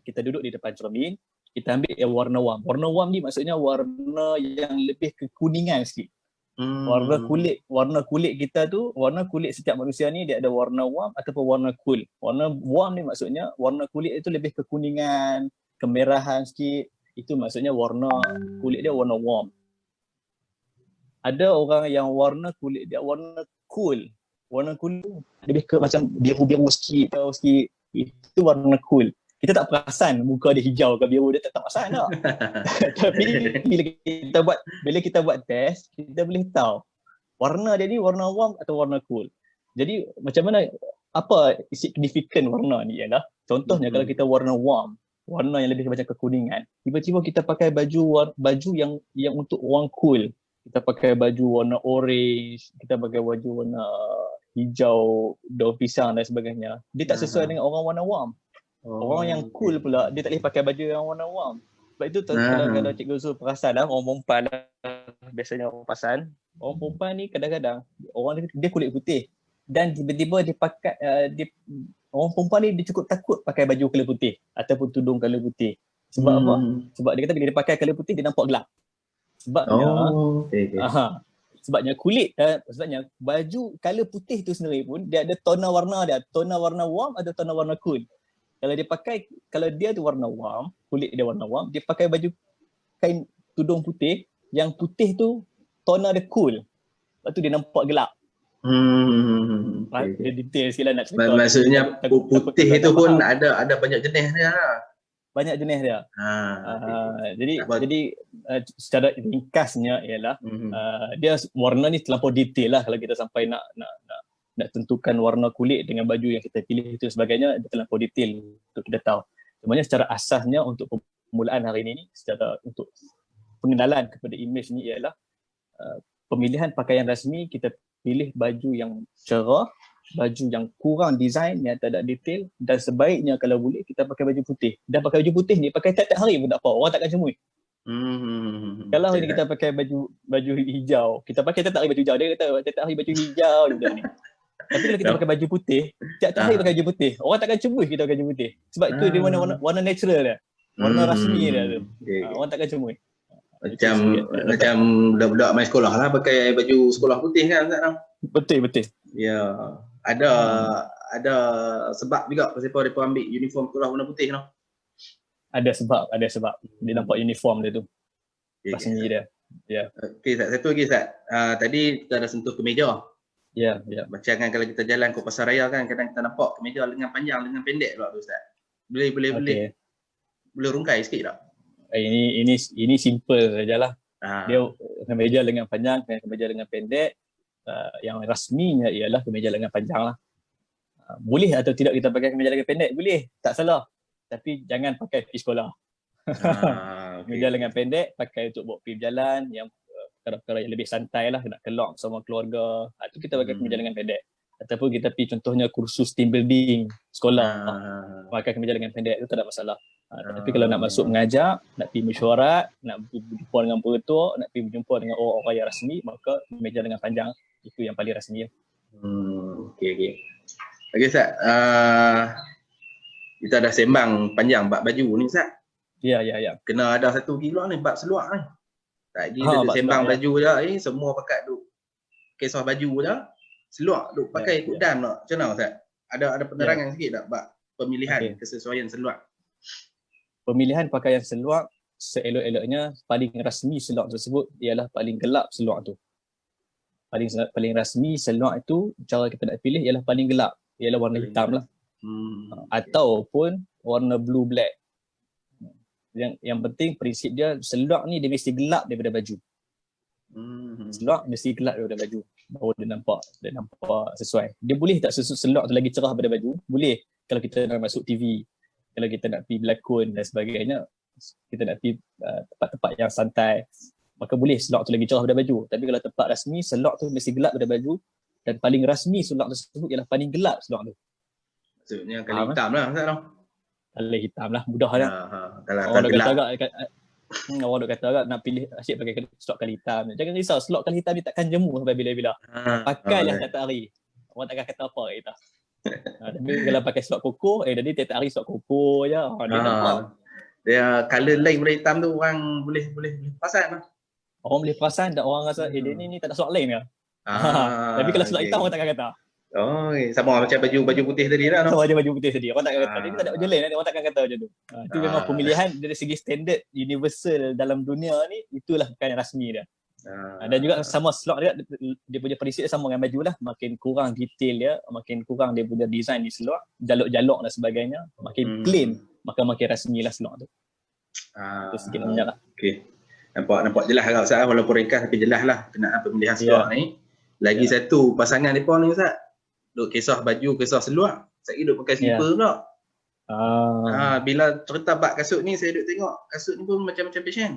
Speaker 1: kita duduk di depan cermin, kita ambil yang warna warm. Warna warm ni maksudnya warna yang lebih kekuningan sikit. Warna kulit kita tu, warna kulit setiap manusia ni dia ada warna warm ataupun warna cool. Warna warm ni maksudnya warna kulit itu lebih kekuningan, kemerahan sikit. Itu maksudnya warna kulit dia warna warm. Ada orang yang warna kulit dia warna cool. Warna cool lebih ke macam biru-biru sikit. Itu warna cool. Kita tak perasan muka dia hijau ke biru, dia tak perasan tak. Tapi bila kita buat test, kita boleh tahu warna dia ni warna warm atau warna cool. Jadi macam mana, apa signifikan warna ni ialah, contohnya kalau kita warna warm, warna yang lebih macam kekuningan, tiba-tiba kita pakai baju yang untuk orang cool. Kita pakai baju warna orange, kita pakai baju warna hijau, daun pisang dan sebagainya. Dia tak sesuai dengan orang warna warm. Orang yang cool pula, dia tak boleh pakai baju yang warna warm. Sebab itu kalau Cikgu Zul perasan lah, orang perempuan lah, biasanya orang perasan, orang perempuan ni kadang-kadang, orang dia kulit putih. Dan tiba-tiba dia pakai, orang perempuan ni dia cukup takut pakai baju color putih ataupun tudung color putih. Sebab apa? Sebab dia kata bila dia pakai color putih, dia nampak gelap. Sebabnya, sebabnya kulit, sebabnya baju color putih tu sendiri pun, dia ada tona warna dia. Tona warna warm atau tona warna cool. Kalau dia tu warna warm, kulit dia warna warm, dia pakai baju kain tudung putih, yang putih tu tona dia cool. Lepas tu dia nampak gelap. Dia detail sikit lah nak cerita.
Speaker 2: Maksudnya putih itu pun ada banyak jenis dia lah.
Speaker 1: Banyak jenis dia. Jadi secara ringkasnya ialah dia warna ni terlampau detail lah kalau kita sampai nak tentukan warna kulit dengan baju yang kita pilih itu sebagainya, dia terlampau detail untuk kita tahu. Sebenarnya secara asasnya untuk permulaan hari ini, secara untuk pengenalan kepada imej ni ialah pemilihan pakaian rasmi, kita pilih baju yang cerah, baju yang kurang design, yang tak ada detail, dan sebaiknya kalau boleh kita pakai baju putih. Dan pakai baju putih ni pakai tiap-tiap hari pun tak apa, orang takkan cemui. Kalau hari ni kita pakai baju hijau, kita pakai tiap-tiap hari baju hijau, dia kata tiap-tiap hari baju hijau juga ni. Tapi kalau kita pakai baju putih, tiap-tiap hari pakai baju putih, orang takkan cemui kita pakai baju putih. Sebab itu dia warna natural dia. Warna rasmi dia tu. Orang takkan cemui.
Speaker 2: Macam budak-budak main sekolah lah pakai baju sekolah putih kan Ustaz?
Speaker 1: Betul.
Speaker 2: Ya. Ada sebab juga kenapa mereka ambil uniform sekolah warna putih no?
Speaker 1: Ada sebab. Dia nampak uniform dia tu. rasmi dia. Ya.
Speaker 2: Okey, Ustaz. Satu lagi Ustaz. Tadi kita dah sentuh kemeja.
Speaker 1: Ya.
Speaker 2: Macam kan kalau kita jalan ke pasar raya kan, kadang kita nampak kemeja lengan panjang, lengan pendek pula tu Ustaz. Boleh rungkai sikit tak?
Speaker 1: Ini simple sajalah.
Speaker 2: Ah.
Speaker 1: Dia kemeja lengan panjang, kemeja lengan pendek. Yang rasminya ialah kemeja lengan panjang lah. Boleh atau tidak kita pakai kemeja lengan pendek? Boleh, tak salah. Tapi jangan pakai pergi sekolah. Kemeja lengan pendek pakai untuk bawa pergi berjalan, yang perkara-perkara yang lebih santai lah, nak kelong sama keluarga. Itu kita pakai kemeja lengan pendek. Ataupun kita pergi contohnya kursus team building sekolah, pakai kemeja lengan pendek, itu tak ada masalah. Tapi kalau nak masuk mengajar, nak pergi mesyuarat, nak berjumpa dengan pengetua, nak pergi berjumpa dengan orang-orang yang rasmi, maka kemeja lengan panjang itu yang paling rasmi.
Speaker 2: Okey. Okey Ustaz, kita dah sembang panjang bab baju ni Ustaz.
Speaker 1: Ya.
Speaker 2: Kena ada satu lagi pula ni, bab seluar ni. Tadi kita sembang baju je, semua pakai duk kisah baju je. Seluar duk pakai ikut dam tak? Macam mana Ustaz? Ada penerangan sikit tak bab pemilihan kesesuaian seluar?
Speaker 1: Pemilihan pakaian seluar seelok-eloknya paling rasmi seluar tersebut ialah paling gelap seluar tu. Paling rasmi seluar itu, cara kita nak pilih ialah paling gelap, ialah warna hitam lah. Ataupun warna blue black. Yang penting prinsip dia, seluar ni dia mesti gelap daripada baju. Seluar mesti gelap daripada baju, baru dia nampak sesuai. Dia boleh tak seluar tu lagi cerah daripada baju? Boleh, kalau kita nak masuk TV, kalau kita nak pergi berlakon dan sebagainya, kita nak pergi tempat-tempat yang santai, maka boleh seluar tu lagi cerah daripada baju. Tapi kalau tempat rasmi, seluar tu mesti gelap daripada baju, dan paling rasmi seluar tersebut ialah paling gelap seluar tu.
Speaker 2: Maksudnya kali hitam lah Ustaz tau.
Speaker 1: Kali hitam lah, mudah lah.
Speaker 2: Kalau
Speaker 1: orang duk kata agak nak pilih asyik pakai slot kali hitam. Jangan risau, slot kali hitam ni takkan jemu sampai bila-bila. Pakailah setiap hari. Orang takkan kata apa kat kita. Tapi kalau pakai slot koko, jadi tiap hari slot koko je. Dia nampak.
Speaker 2: Dia colour lain daripada hitam tu orang boleh perasan lah.
Speaker 1: Orang boleh perasan dan orang rasa dia ni tak ada slot lain ke. Tapi kalau slot hitam orang takkan kata.
Speaker 2: Sama macam baju putih tadi lah.
Speaker 1: Sama macam baju putih tadi. Orang takkan kata. Dia ni tak ada baju lain, orang takkan kata macam tu. Itu memang pemilihan dari segi standard universal dalam dunia ni, itulah pakaian rasmi dia. Dan juga sama slot dia punya prinsip sama dengan baju lah. Makin kurang detail dia, makin kurang dia punya design di slot, jaluk-jaluk dan sebagainya, makin plain, maka makin rasmi lah slot tu. Itu sikit banyak lah.
Speaker 2: Okay. Nampak jelas lah Ustaz, walaupun ringkas tapi jelas lah kenaan pemilihan slot ni. Lagi satu pasangan mereka ni Ustaz, duk kisah baju, kisah seluar, saya duk pakai slipper pula. Bila cerita bab kasut ni, saya duk tengok kasut ni pun macam-macam fashion.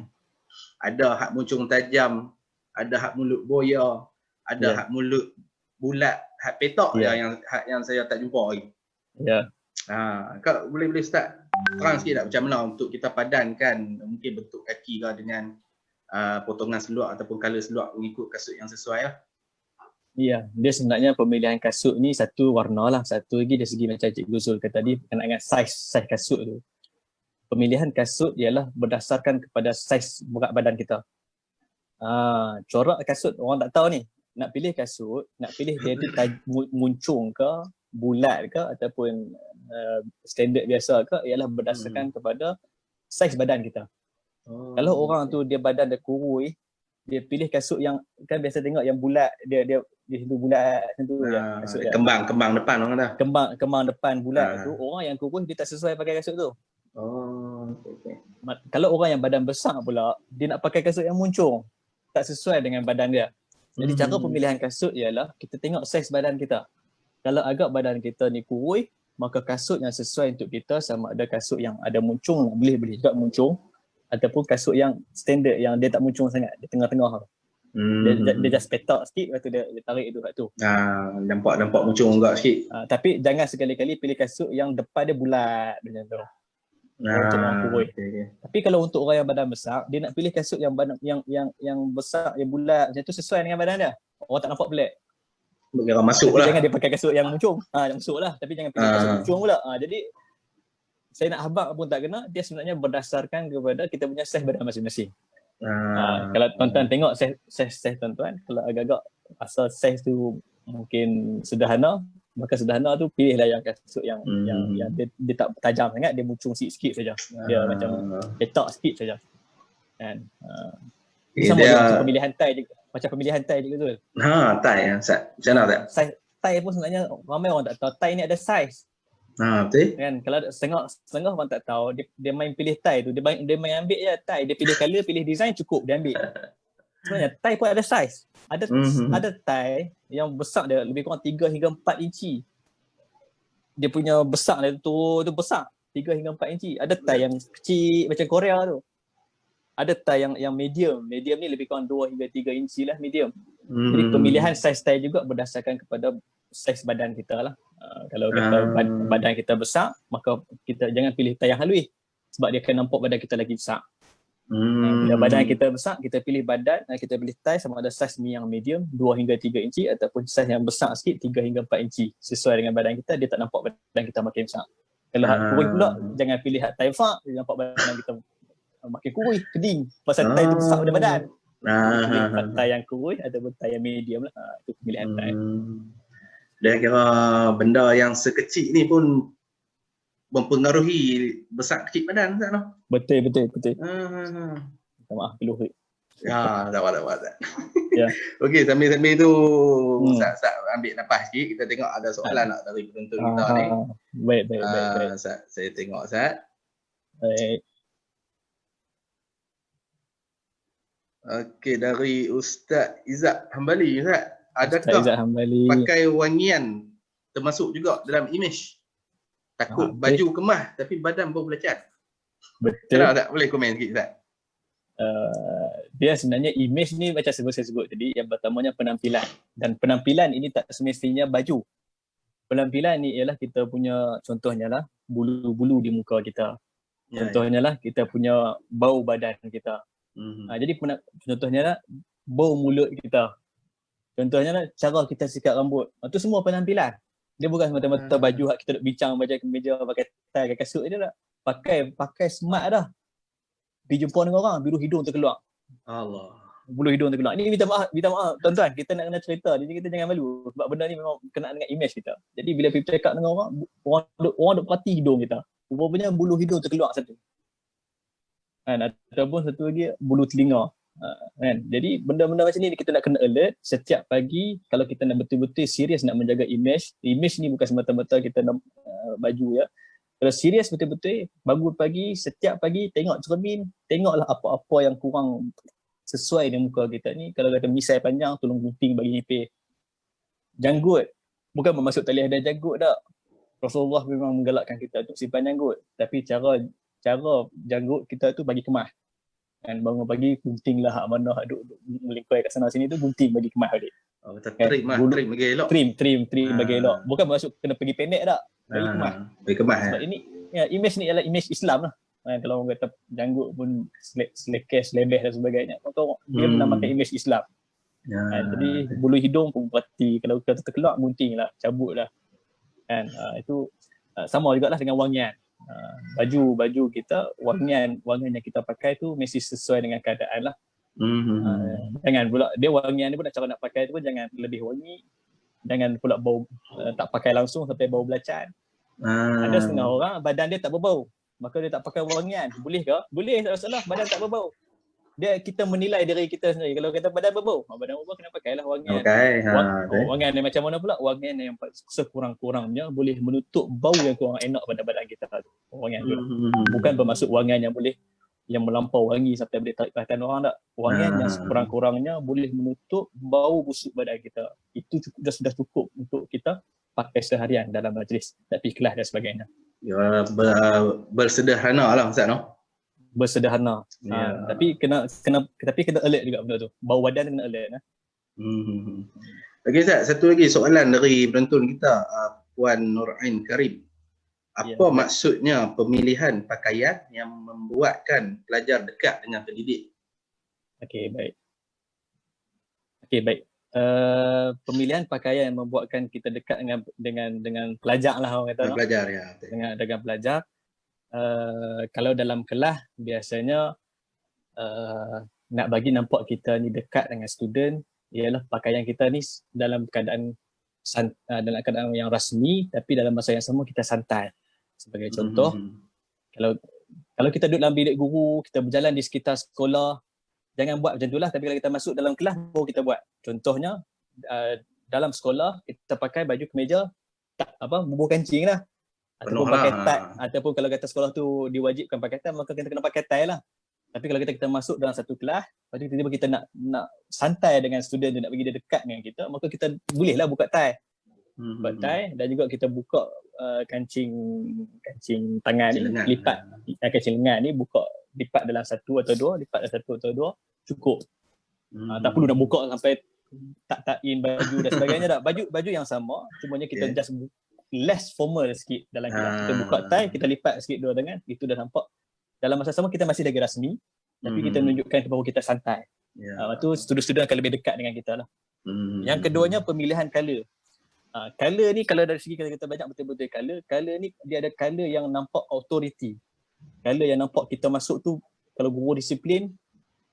Speaker 2: Ada hak muncung tajam, ada hak mulut boya, ada hak mulut bulat, hak petak yang saya tak jumpa lagi. Kau boleh Ustaz terang sikit tak macam mana untuk kita padankan mungkin bentuk kaki ke dengan potongan seluar ataupun colour seluar mengikut kasut yang sesuai lah.
Speaker 1: Ya, dia sebenarnya pemilihan kasut ni satu warna lah, satu lagi dari segi macam Cikgu Zul kata tadi berkenaan dengan saiz kasut tu. Pemilihan kasut ialah berdasarkan kepada saiz berat badan kita. Corak kasut orang tak tahu ni. Nak pilih kasut, nak pilih dia tu muncung ke, bulat ke ataupun standard biasa ke, ialah berdasarkan kepada saiz badan kita. Kalau orang tu dia badan dia kurus, dia pilih kasut yang kan biasa tengok yang bulat, dia di situ bulat macam tu kasut dia.
Speaker 2: Kembang depan orang kata.
Speaker 1: Kembang depan bulat tu, orang yang kurus dia tak sesuai pakai kasut tu.
Speaker 2: Okay.
Speaker 1: Kalau orang yang badan besar pula, dia nak pakai kasut yang muncung, tak sesuai dengan badan dia. Jadi cara pemilihan kasut ialah kita tengok saiz badan kita. Kalau agak badan kita ni kurus, maka kasut yang sesuai untuk kita sama ada kasut yang ada muncung, boleh juga muncung, ataupun kasut yang standard yang dia tak muncung sangat, di tengah-tengah. Dia just petak sikit, lepas tu dia tarik itu kat tu.
Speaker 2: Nampak muncung juga sikit.
Speaker 1: Tapi jangan sekali-kali pilih kasut yang depan dia bulat macam tu. Untuk orang kurus. Tapi kalau untuk orang yang badan besar, dia nak pilih kasut yang badan yang besar, yang bulat macam tu sesuai dengan badan dia. Orang tak nampak pelik.
Speaker 2: Bergerak masuk lah.
Speaker 1: Jangan dia pakai kasut yang muncung. Yang masuk lah. Tapi jangan pilih kasut muncung pula. Jadi saya nak habaq pun tak kena, dia sebenarnya berdasarkan kepada kita punya saiz badan masing-masing. Kalau tuan-tuan tengok saiz tuan-tuan, kalau agak-agak asal saiz tu mungkin sederhana, maka sederhana tu pilihlah yang kasut yang dia tak tajam sangat, dia muncung sikit saja. Dia macam petak sikit saja. Kan? Ini sama dia macam pemilihan tie juga. Macam pemilihan tie juga tu.
Speaker 2: tie Ustaz. Macam mana tak?
Speaker 1: Size tie pun sebenarnya ramai orang tak tahu. Tie ni ada saiz.
Speaker 2: Betul.
Speaker 1: Kan kalau setengah orang tak tahu, dia main pilih tie tu. Dia main ambil je tie. Dia pilih color, pilih design, cukup dia ambil. Sebenarnya tie pun ada saiz. Ada tie yang besar dia lebih kurang 3 hingga 4 inci. Dia punya besar dia tu besar 3 hingga 4 inci. Ada tie yang kecil macam Korea tu. Ada tie yang medium. Medium ni lebih kurang 2 hingga 3 inci lah medium. Jadi pemilihan saiz tie juga berdasarkan kepada saiz badan kita lah. Kalau kata badan kita besar, maka kita jangan pilih tie yang halus sebab dia akan nampak badan kita lagi besar. Bila badan kita besar, kita pilih badan, kita pilih tie sama ada saiz ni yang medium 2 hingga 3 inci ataupun saiz yang besar sikit 3 hingga 4 inci. Sesuai dengan badan kita, dia tak nampak badan kita makin besar. Kalau kurus pula, jangan pilih tie far, dia nampak badan kita makin kurus, keding. Pasal tie tu besar pada badan. Pilih tie yang kurus ataupun tie yang medium lah. Itu pemilihan tie.
Speaker 2: Dia kira benda yang sekecil ni pun mempengaruhi besar kecil badan Ustaz.
Speaker 1: Betul. Minta maaf peluh.
Speaker 2: Tak apa.
Speaker 1: Ya.
Speaker 2: Okey, sambil tu Ustaz ambil nafas sikit, kita tengok ada soalan tak dari penonton kita ni.
Speaker 1: Baik.
Speaker 2: Ustaz, saya tengok Ustaz.
Speaker 1: Baik.
Speaker 2: Okey, dari Ustaz Izzat Hambali Ustaz. Adakah
Speaker 1: Izzat Hambali
Speaker 2: pakai wangian termasuk juga dalam imej? Takut baju kemas tapi badan bau belacan.
Speaker 1: Betul.
Speaker 2: Tak boleh komen sikit Ustaz?
Speaker 1: Dia sebenarnya imej ni macam saya sebut tadi, yang pertamanya penampilan. Dan penampilan ini tak semestinya baju. Penampilan ni ialah kita punya, contohnya lah bulu-bulu di muka kita. Contohnya lah kita punya bau badan kita. Jadi contohnya lah bau mulut kita. Contohnya lah cara kita sikat rambut. Itu semua penampilan. Dia bukan semata-mata baju hak kita duduk bincang baca kemeja, pakai tie, pakai kasut je tak. Pakai smart dah. Pergi jumpa dengan orang, biru hidung terkeluar.
Speaker 2: Allah.
Speaker 1: Bulu hidung terkeluar. Ini minta maaf tuan-tuan, kita nak kena cerita. Jadi kita jangan malu sebab benda ni memang kena dengan imej kita. Jadi bila kita cakap dengan orang duk perhati hidung kita. Rupanya bulu hidung terkeluar satu. Ataupun satu lagi bulu telinga. Kan? Jadi benda-benda macam ni kita nak kena alert setiap pagi. Kalau kita nak betul-betul serius nak menjaga imej ni bukan semata-mata kita nak baju ya. Kalau serius betul-betul, bangun pagi, setiap pagi tengok cermin, tengoklah apa-apa yang kurang sesuai dengan muka kita ni. Kalau kata misai panjang, tolong gunting bagi nipis. Janggut, bukan bermaksud tak boleh ada janggut tak. Rasulullah memang menggalakkan kita untuk simpan janggut, tapi cara janggut kita tu bagi kemas. Kan bangun pagi guntinglah hak mana hak duk melingkar kat sana sini tu, gunting bagi kemas balik.
Speaker 2: Trim bagi elok.
Speaker 1: Trim bagi elok. Bukan maksud kena pergi pendek tak. Bagi kemas. Sebab ini imej ni ialah imej Islam lah. Kalau orang kata janggut pun selekes, lebeh dan sebagainya, maka dia menamakan imej Islam. Jadi bulu hidung pun berarti kalau kita terkeluar, gunting lah, cabut lah. Itu sama jugalah dengan wangian. Baju kita, wangian yang kita pakai tu mesti sesuai dengan keadaan lah. Jangan pula dia wangian ni pun cara nak pakai tu pun jangan lebih wangi, jangan pula bau tak pakai langsung sampai bau belacan. Ada setengah orang badan dia tak berbau, maka dia tak pakai wangian. Boleh ke? Boleh, tak ada masalah, badan tak berbau. Kita menilai diri kita sendiri. Kalau kita badan berbau kena pakailah wangian. Wangian yang macam mana pula? Wangian yang sekurang-kurangnya boleh menutup bau yang kurang enak pada badan kita tu. Wangian tu. Bukan bermaksud wangian yang melampau wangi sampai boleh tarik perhatian orang tak. Wangian yang sekurang-kurangnya boleh menutup bau busuk badan kita. Itu sudah cukup untuk kita pakai seharian dalam majlis, nak pergi kelas dan sebagainya.
Speaker 2: Ya, bersederhana lah Ustaz bersederhana. Tapi kena alert juga benda tu. Bau badan kena alert. Okey Ustaz, satu lagi soalan dari penonton kita, Puan Nurain Karim. Apa maksudnya pemilihan pakaian yang membuatkan pelajar dekat dengan pendidik? Okey,
Speaker 1: baik. Pemilihan pakaian yang membuatkan kita dekat dengan pelajar lah orang kata.
Speaker 2: Pelajar ya.
Speaker 1: Dengan pelajar. Kalau dalam kelas biasanya nak bagi nampak kita ni dekat dengan student ialah pakaian kita ni dalam keadaan yang rasmi tapi dalam masa yang sama kita santai. Sebagai contoh, kalau kita duduk dalam bilik guru, kita berjalan di sekitar sekolah, jangan buat macam itulah, tapi kalau kita masuk dalam kelas baru kita buat. Contohnya dalam sekolah kita pakai baju kemeja bubur kancing lah, ataupun
Speaker 2: Penuh
Speaker 1: pakai
Speaker 2: lah.
Speaker 1: tie, ataupun kalau kata sekolah tu diwajibkan pakai tie, maka kita kena pakai tie lah. Tapi kalau kita masuk dalam satu kelas, lepas tu tiba-tiba kita nak santai dengan student tu, nak bagi dia dekat dengan kita, maka kita bolehlah buka tie. Buka tie, dan juga kita buka kancing tangan ni, lipat kancing lengan ni, buka lipat dalam satu atau dua, cukup. Tak perlu nak buka sampai tak in baju dan sebagainya dah. Baju yang sama, cumanya kita just less formal sikit dalam kelas. Kita buka tie, kita lipat sikit dua tangan, itu dah nampak. Dalam masa sama kita masih lagi rasmi, tapi kita menunjukkan bahawa kita santai. Lepas tu student-student akan lebih dekat dengan kita lah. Yang keduanya, pemilihan colour. Colour ni kalau dari segi kita banyak betul-betul colour ni dia ada colour yang nampak authority. Colour yang nampak kita masuk tu, kalau guru disiplin,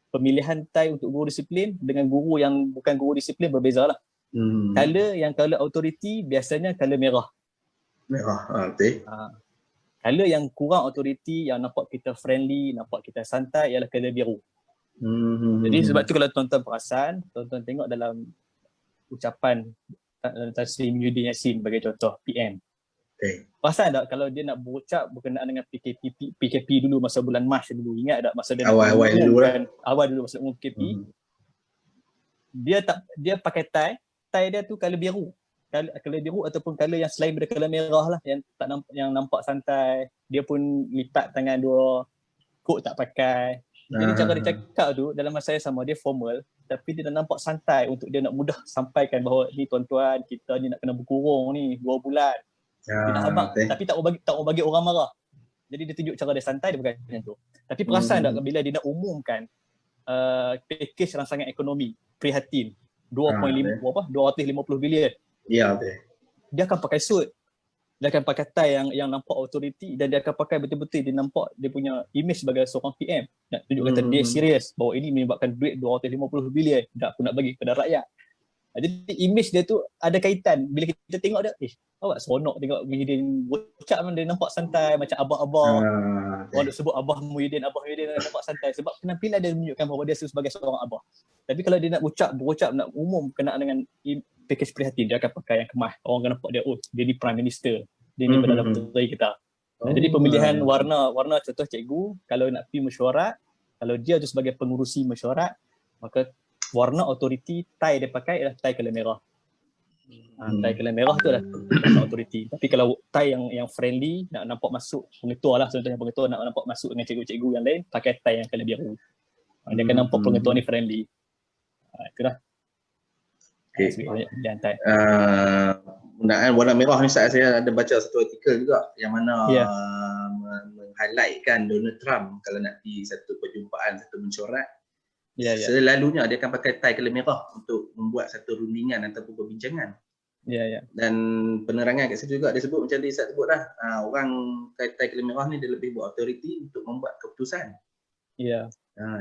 Speaker 1: pemilihan tie untuk guru disiplin dengan guru yang bukan guru disiplin berbeza lah. Colour authority biasanya colour merah.
Speaker 2: Betul.
Speaker 1: Colour yang kurang authority, yang nampak kita friendly, nampak kita santai, ialah colour biru. Jadi sebab tu kalau tuan-tuan perasan, tuan-tuan tengok dalam ucapan Tan Sri Muhyiddin Yassin bagi contoh PM. Perasan tak kalau dia nak berucap berkenaan dengan PKP dulu masa bulan Mac dulu, ingat tak masa dia
Speaker 2: awal
Speaker 1: dulu masa umum PKP, dia pakai tie dia tu colour biru. Colour biru ataupun colour yang selain daripada colour merah lah, yang nampak santai. Dia pun lipat tangan dua, coat tak pakai. Jadi cara dia cakap tu dalam masa yang sama, dia formal, tapi dia dah nampak santai untuk dia nak mudah sampaikan bahawa ni tuan-tuan, kita ni nak kena berkurung ni 2 bulan. Dia nak abang, tapi tak mau bagi orang marah. Jadi dia tunjuk cara dia santai, dia pakai macam tu. Tapi perasan tak bila dia nak umumkan package rangsangan ekonomi prihatin 250 bilion.
Speaker 2: Ya, betul.
Speaker 1: Dia akan pakai suit. Dia akan pakai tie yang nampak authority, dan dia akan pakai betul-betul dia nampak dia punya image sebagai seorang PM. Nak tunjuk kata dia serius bahawa ini menyebabkan duit 250 bilion dah aku nak bagi kepada rakyat. Jadi image dia tu ada kaitan. Bila kita tengok dia, awak seronok tengok Muhyiddin ucap, dia nampak santai macam abah-abah. Orang duk sebut Abah Muhyiddin nampak santai sebab penampilan dia menunjukkan bahawa dia sebagai seorang abah. Tapi kalau dia nak berucap nak umum kenaan dengan package prihatin, dia akan pakai yang kemas. Orang akan nampak dia, dia ni Prime Minister. Dia ni Perdana Menteri kita. Jadi pemilihan warna contoh cikgu, kalau nak pergi mesyuarat, kalau dia tu sebagai pengurusi mesyuarat, maka warna authority tie dia pakai adalah tie colour merah. Tie colour merah tu adalah warna authority. Tapi kalau tie yang friendly, nak nampak masuk pengetua lah, contohnya pengetua nak nampak masuk dengan cikgu-cikgu yang lain, pakai tie yang colour biru. Dia akan nampak pengetua ni friendly. Itulah.
Speaker 2: Penggunaan warna merah ni saya ada baca satu artikel juga yang mana meng-highlightkan Donald Trump kalau nak pergi satu perjumpaan, satu mesyuarat, selalunya dia akan pakai tie colour merah untuk membuat satu rundingan ataupun perbincangan. Dan penerangan kat situ juga dia sebut macam dia sebut dah, orang tie colour merah ni dia lebih buat authority untuk membuat keputusan.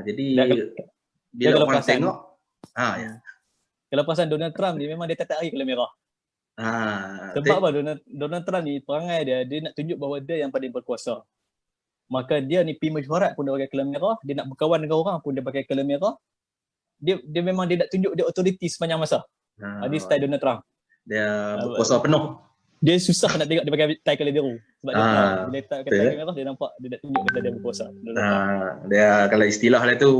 Speaker 2: Jadi bila orang tengok
Speaker 1: kalau perasan Donald Trump ni memang dia tak hari colour merah. Sebab apa Donald Trump ni perangai dia nak tunjuk bahawa dia yang paling berkuasa. Maka dia ni pergi mesyuarat pun dia pakai colour merah, dia nak berkawan dengan orang pun dia pakai colour merah. Dia memang dia nak tunjuk dia authority sepanjang masa. Dia style Donald Trump.
Speaker 2: Dia berkuasa penuh.
Speaker 1: Dia susah nak tengok dia pakai tie colour biru. Sebab dia bila tie colour merah dia nampak dia nak tunjuk kata dia berkuasa.
Speaker 2: Dia kalau istilah dia tu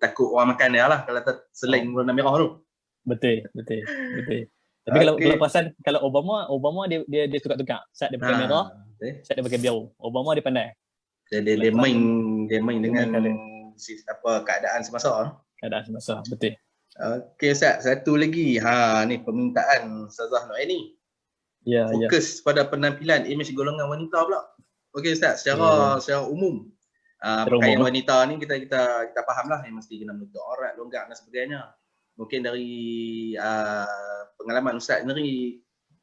Speaker 2: takut orang makan dia lah kalau seling warna merah tu.
Speaker 1: Betul. Tapi kalau perasan kalau Obama dia tukar-tukar. Saat dia pakai merah, saat dia pakai biru. Obama dia pandai.
Speaker 2: Dia main dengan keadaan semasa.
Speaker 1: Betul.
Speaker 2: Okey Ustaz, satu lagi. Ni permintaan Ustazah Noaini. Fokus pada penampilan imej golongan wanita pula. Okey Ustaz, secara umum pakaian wanita ni kita fahamlah yang mesti kena menutup aurat, longgak dan sebagainya. Mungkin dari pengalaman Ustaz sendiri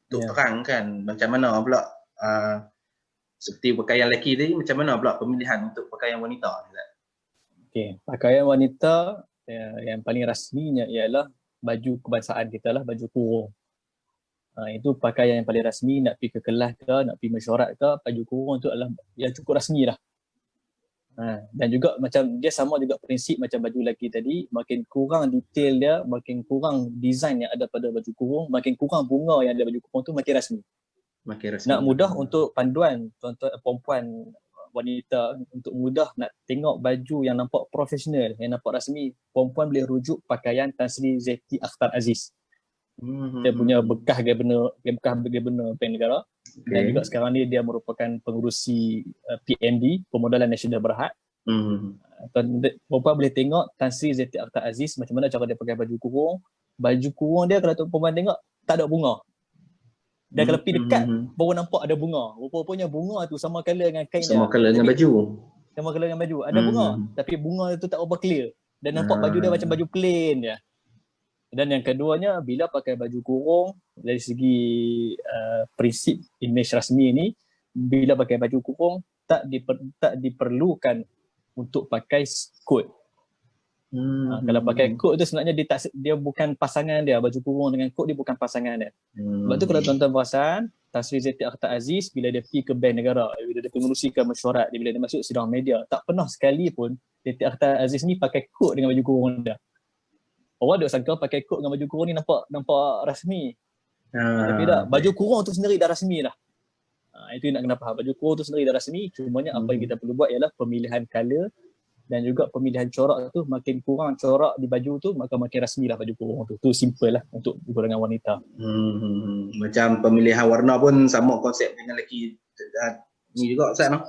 Speaker 2: untuk terangkan macam mana pula seperti pakaian lelaki tadi, macam mana pula pemilihan untuk pakaian wanita?
Speaker 1: Okey, pakaian wanita yang paling rasminya ialah baju kebangsaan kita lah, baju kurung. Itu pakaian yang paling rasmi, nak pergi ke kelas ke, nak pergi mesyuarat ke, baju kurung tu adalah yang cukup rasmi dah. Dan juga macam dia sama juga prinsip macam baju lelaki tadi, makin kurang detail dia, makin kurang design yang ada pada baju kurung, makin kurang bunga yang ada baju kurung tu makin rasmi.
Speaker 2: Makin rasmi.
Speaker 1: Nak mudah untuk panduan tuan-tuan perempuan wanita, untuk mudah nak tengok baju yang nampak profesional, yang nampak rasmi, perempuan boleh rujuk pakaian Tan Sri Zeti Akhtar Aziz. Dia punya bekas Gubernur Bank Negara. Dan juga sekarang ni dia merupakan pengurusi PMD, Pemodalan Nasional Berhad. Perempuan boleh tengok Tan Sri Zeti Akhtar Aziz macam mana cara dia pakai baju kurung. Baju kurung dia kalau perempuan tengok tak ada bunga. Dan kalau pergi dekat baru nampak ada bunga. Rupa-rupanya bunga tu sama color dengan kain dia.
Speaker 2: Sama color dengan baju.
Speaker 1: Sama color dengan baju. Ada bunga tapi bunga tu tak berapa clear. Dan nampak baju dia macam baju plain je. Dan yang keduanya, bila pakai baju kurung, dari segi prinsip image rasmi ni, bila pakai baju kurung, tak diperlukan untuk pakai kod. Kalau pakai kod tu sebenarnya dia bukan pasangan dia. Baju kurung dengan kod dia bukan pasangan dia. Sebab tu kalau tuan-tuan perasan, Tan Sri Zeti Akhtar Aziz bila dia pergi ke Bank Negara, bila dia pengurusikan mesyuarat, bila dia masuk sidang media, tak pernah sekali pun Zeti Akhtar Aziz ni pakai kod dengan baju kurung dia. Orang duk sangka pakai kod dengan baju kurung ni nampak rasmi. Tapi tak, baju kurung tu sendiri dah rasmi dah. Itu nak kena faham. Baju kurung tu sendiri dah rasmi. Cumanya apa yang kita perlu buat ialah pemilihan color dan juga pemilihan corak tu. Makin kurang corak di baju tu, maka makin rasmi lah baju kurung tu. Tu simple lah untuk golongan wanita.
Speaker 2: Macam pemilihan warna pun sama konsep dengan lelaki ni juga Ustaz no?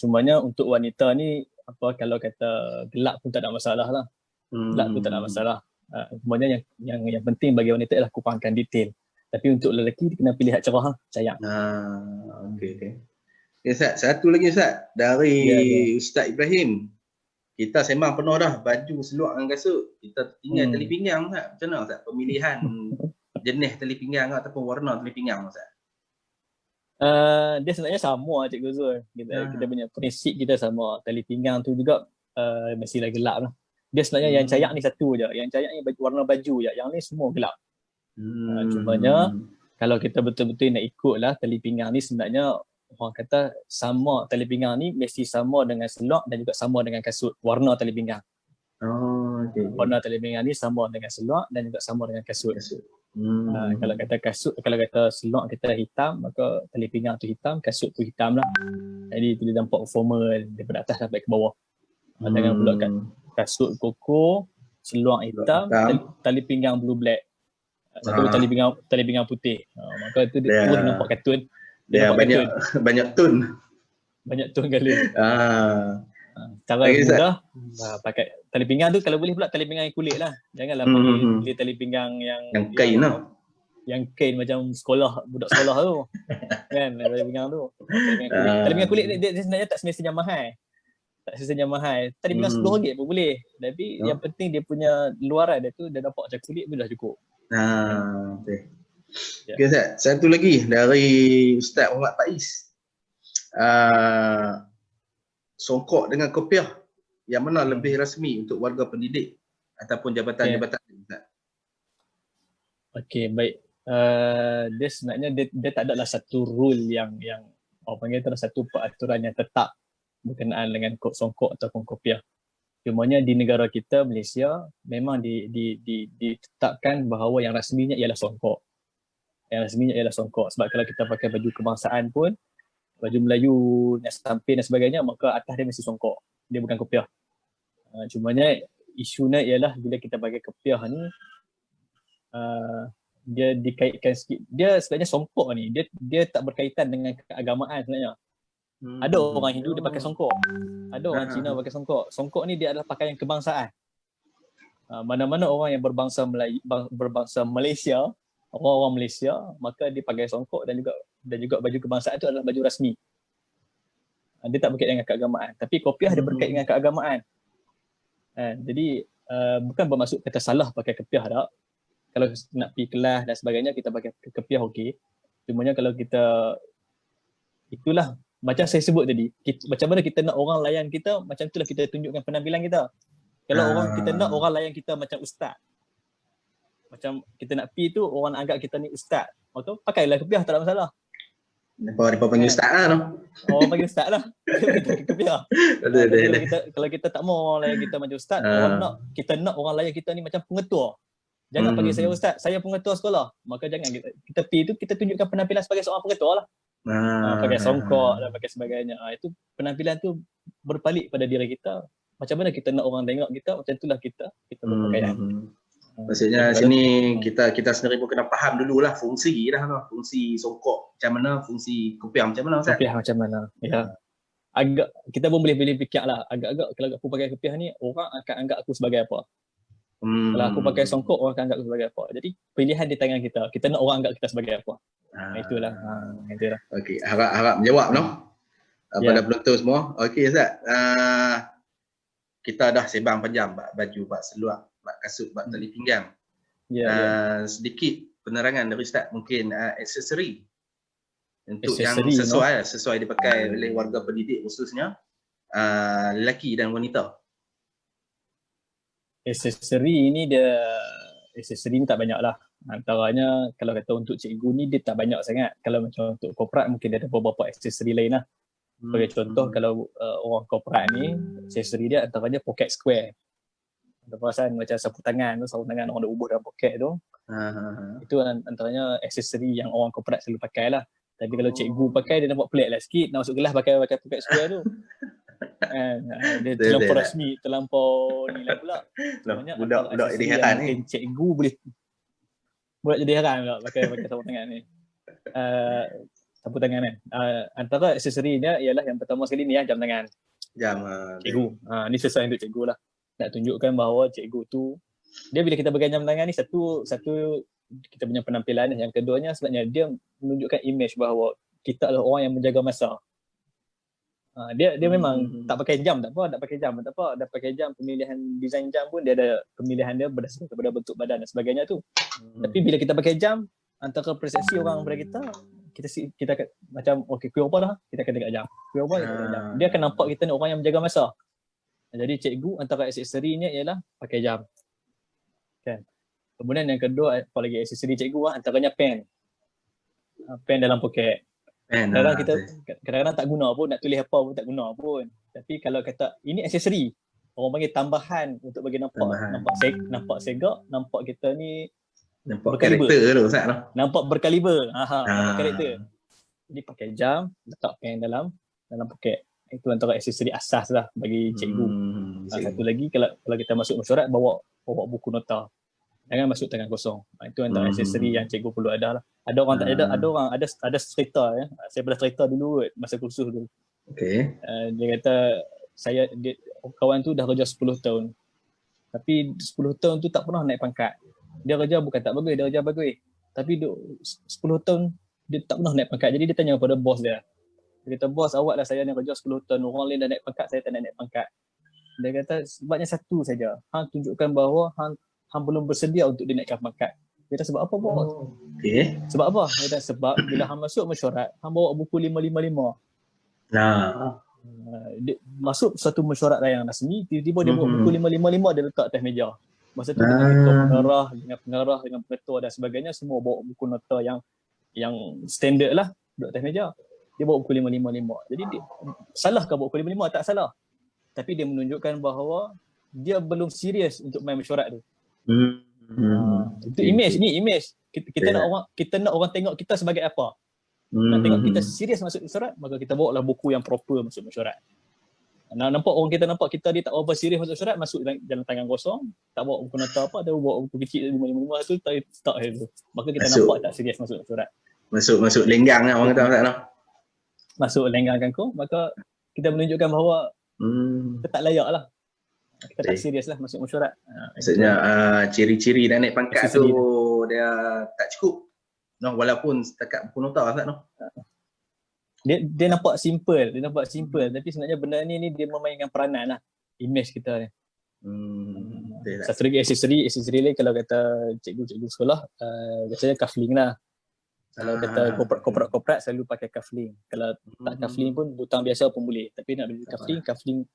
Speaker 1: Cumanya untuk wanita ni, kalau kata gelap pun tak ada masalah lah. Gelap pun tak ada masalah. Semuanya yang penting bagi wanita ialah kurangkan detail. Tapi untuk lelaki kena pilih hak cerah, sayang.
Speaker 2: Okey. Ustaz, satu lagi Ustaz dari Ustaz Ibrahim. Kita sembang penuh dah baju, seluar dan kasut. Kita tinggal tali pinggang Ustaz. Macam mana Ustaz pemilihan jenis tali pinggang ataupun warna tali pinggang Ustaz?
Speaker 1: Dia sebenarnya sama Cikgu Zul. Kita punya prinsip kita sama. Tali pinggang tu juga mestilah gelap lah. Dia sebenarnya yang cayak ni satu je. Yang cayak ni warna baju je. Yang ni semua gelap. Cumanya kalau kita betul-betul nak ikutlah tali pinggang ni, sebenarnya orang kata sama tali pinggang ni mesti sama dengan selok dan juga sama dengan kasut. Warna tali pinggang. Warna tali pinggang ni sama dengan selok dan juga sama dengan kasut. Kalau kata selok kita hitam, maka tali pinggang tu hitam, kasut tu hitam lah. Jadi dia nampak formal daripada atas sampai ke bawah. Jangan pula kasut koko, seluar hitam, tali pinggang blue black. Satu tali pinggang putih. Maka tu dia terus nampak kartun.
Speaker 2: Dia banyak tone.
Speaker 1: Banyak tone kali. Cara mudah pakai tali pinggang tu, kalau boleh pula tali pinggang yang kulit lah. Janganlah pakai tali pinggang yang
Speaker 2: kain lah.
Speaker 1: Yang kain macam budak sekolah tu. Kan tali pinggang tu. Tali pinggang kulit dia sebenarnya tak semestinya mahal. Tadi bilang RM10 pun boleh. Tapi yang penting dia punya luaran dia tu dah nampak macam kulit pun dah cukup.
Speaker 2: Okay Ustaz, satu lagi dari Ustaz Muhammad Faiz. Songkok dengan kopiah, yang mana lebih rasmi untuk warga pendidik ataupun jabatan-jabatan Ustaz?
Speaker 1: Okey, baik. Dia sebenarnya dia tak adalah satu rule yang orang panggil tu satu peraturan yang tetap berkenaan dengan songkok ataupun kopiah. Cumanya di negara kita, Malaysia, memang ditetapkan bahawa yang rasminya ialah songkok. Sebab kalau kita pakai baju kebangsaan pun, baju Melayu, nak samping dan sebagainya, maka atas dia mesti songkok. Dia bukan kopiah. Cumanya isunya ialah bila kita pakai kopiah ni, dia dikaitkan sikit. Dia sebenarnya songkok ni, dia tak berkaitan dengan keagamaan sebenarnya. Ada orang Hindu dia pakai songkok. Ada orang Cina pakai songkok. Songkok ni dia adalah pakaian kebangsaan. Mana-mana orang yang berbangsa Malaysia, orang-orang Malaysia, maka dia pakai songkok dan juga baju kebangsaan itu adalah baju rasmi. Dia tak berkait dengan keagamaan. Tapi kopiah dia berkait dengan keagamaan. Jadi bukan bermaksud kata salah pakai kopiah tak. Kalau nak pergi kelas dan sebagainya kita pakai kopiah okey. Cumanya kalau kita, itulah macam saya sebut tadi, macam mana kita nak orang layan kita, macam itulah kita tunjukkan penampilan kita. Kalau kita nak orang layan kita macam ustaz, macam kita nak pergi tu orang anggap kita ni ustaz, maka pakailah kopiah, tak ada masalah.
Speaker 2: Depa panggil ustaz lah tu.
Speaker 1: Orang panggil ustaz lah. Kita kepiah. Kalau kita tak mau layan kita macam ustaz, kita nak orang layan kita ni macam pengetua. Jangan panggil saya ustaz, saya pengetua sekolah. Maka jangan kita pergi tu, kita tunjukkan penampilan sebagai seorang pengetua lah. Pakai songkok dan pakai sebagainya. Itu penampilan tu berpalit pada diri kita. Macam mana kita nak orang tengok kita, macam itulah kita berpakaian.
Speaker 2: Maksudnya sini kita sendiri pun kena faham dululah fungsi dah lah. Fungsi songkok macam mana, fungsi kopiah macam mana Ustaz?
Speaker 1: Kopiah macam mana. Ya. Agak kita pun boleh fikir lah. Agak-agak kalau aku pakai kopiah ni, orang akan anggap aku sebagai apa? Kalau aku pakai songkok, orang akan anggap aku sebagai apa? Jadi pilihan di tangan kita. Kita nak orang anggap kita sebagai apa? Itulah.
Speaker 2: Okey, harap menjawab no. Pada penonton semua. Okey Ustaz. Kita dah sebang panjang baju, seluar, kasut, tali pinggang. Sedikit penerangan dari Ustaz, mungkin aksesori untuk yang sesuai dipakai oleh warga pendidik khususnya lelaki dan wanita.
Speaker 1: Aksesori ni tak banyak lah. Antaranya kalau kata untuk cikgu ni dia tak banyak sangat. Kalau macam untuk korporat mungkin dia ada beberapa aksesori lain lah. Sebagai contoh kalau orang korporat ni, aksesori dia antaranya pocket square. Ada perasan macam sapu tangan orang dah ubah dalam poket tu. Itu antaranya aksesori yang orang korporat selalu pakai lah. Tapi kalau cikgu pakai, dia nampak pelik lah sikit. Nak masuk kelas pakai pocket square tu. Dia terlampau rasmi, terlampau ni lah pula.
Speaker 2: Budak jadi heran ni.
Speaker 1: Cikgu boleh jadi heran pula pakai sapu tangan ni. Sapu tangan kan. Antara aksesori dia ialah yang pertama sekali ni jam tangan.
Speaker 2: Jam
Speaker 1: cikgu. Ni sesuai untuk cikgu lah. Nak tunjukkan bahawa cikgu tu dia bila kita pegang jam tangan ni satu kita punya penampilan, yang keduanya sebenarnya dia menunjukkan image bahawa kita adalah orang yang menjaga masa. Dia memang tak pakai jam tak apa, dah pakai jam, pemilihan design jam pun dia ada pemilihan dia berdasarkan kepada bentuk badan dan sebagainya tu. Tapi bila kita pakai jam, antara persepsi orang kepada kita macam okey kuih apa dah, kita akan tengok jam. Kuih apa kita tengok jam. Dia akan nampak kita ni orang yang menjaga masa. Jadi cikgu antara aksesorinya ialah pakai jam. Kan. Kemudian yang kedua, apa lagi aksesori cikgu antaranya pen. Pen dalam poket. Kadang-kadang kita tak guna pun, nak tulis apa pun tak guna pun. Tapi kalau kata ini aksesori, orang panggil tambahan untuk bagi nampak segak, nampak kita ni
Speaker 2: nampak karakter tu Ustaz tu.
Speaker 1: Nampak berkaliber. Karakter. Jadi pakai jam, letak pen dalam poket. Itu antara aksesori asas lah bagi cikgu. Satu lagi kalau kita masuk mesyuarat, bawa buku nota. Jangan masuk tangan kosong. Itu antara aksesori yang cikgu perlu ada lah. Ada orang tak ada, ada orang ada cerita ya. Saya pernah cerita dulu masa kursus dulu.
Speaker 2: Okey.
Speaker 1: Dia kata kawan tu dah kerja 10 tahun. Tapi 10 tahun tu tak pernah naik pangkat. Dia kerja bukan tak bagus, dia kerja bagus. Tapi 10 tahun dia tak pernah naik pangkat. Jadi dia tanya kepada bos dia. Dia kata, "Bos, awak dah saya yang kerja 10 tahun. Orang lain dah naik pangkat, saya tak nak naik pangkat." Dia kata, "Sebabnya satu saja. Hang tunjukkan bahawa hang belum bersedia untuk dinaikkan pangkat." Dia kata, "Sebab apa, bos?"
Speaker 2: Okey.
Speaker 1: Sebab apa? Dia kata, "Sebab bila hang masuk mesyuarat, hang bawa buku 555. Dia masuk satu mesyuarat yang rasmi, tiba-tiba dia bawa buku 555 dia letak atas meja. Masa tu dengan ketua pengarah, dengan pengetua dan sebagainya, semua bawa buku nota yang standard lah, duduk atas meja. Dia bawa buku 555. Jadi salah ke bawa buku 555? Tak salah. Tapi dia menunjukkan bahawa dia belum serius untuk main mesyuarat tu. Itu image. Kita nak orang tengok kita sebagai apa. Nak tengok kita serius masuk mesyuarat, maka kita bawa lah buku yang proper masuk mesyuarat. Nampak orang kita dia tak apa serius masuk mesyuarat, masuk dalam tangan kosong, tak bawa buku nota apa, dia bawa buku kecil 555 tu, tak tu. Maka kita nampak tak serius masuk mesyuarat.
Speaker 2: Masuk lenggang lah orang kata tak.
Speaker 1: Masuk lenggang kangkung, maka kita menunjukkan bahawa kita tak layak lah. Kita tak serius lah masuk mesyuarat.
Speaker 2: Maksudnya ciri-ciri dan naik pangkat tu dia tak cukup. Walaupun setakat buku nota Ustaz tu.
Speaker 1: Dia nampak simple, tapi sebenarnya benda ni dia memainkan peranan lah image kita ni. Satu lagi aksesori lain kalau kata cikgu sekolah, biasanya cufflink lah. Kalau kata korporat selalu pakai cufflink. Kalau tak cufflink pun butang biasa pun boleh. Tapi nak beli cufflink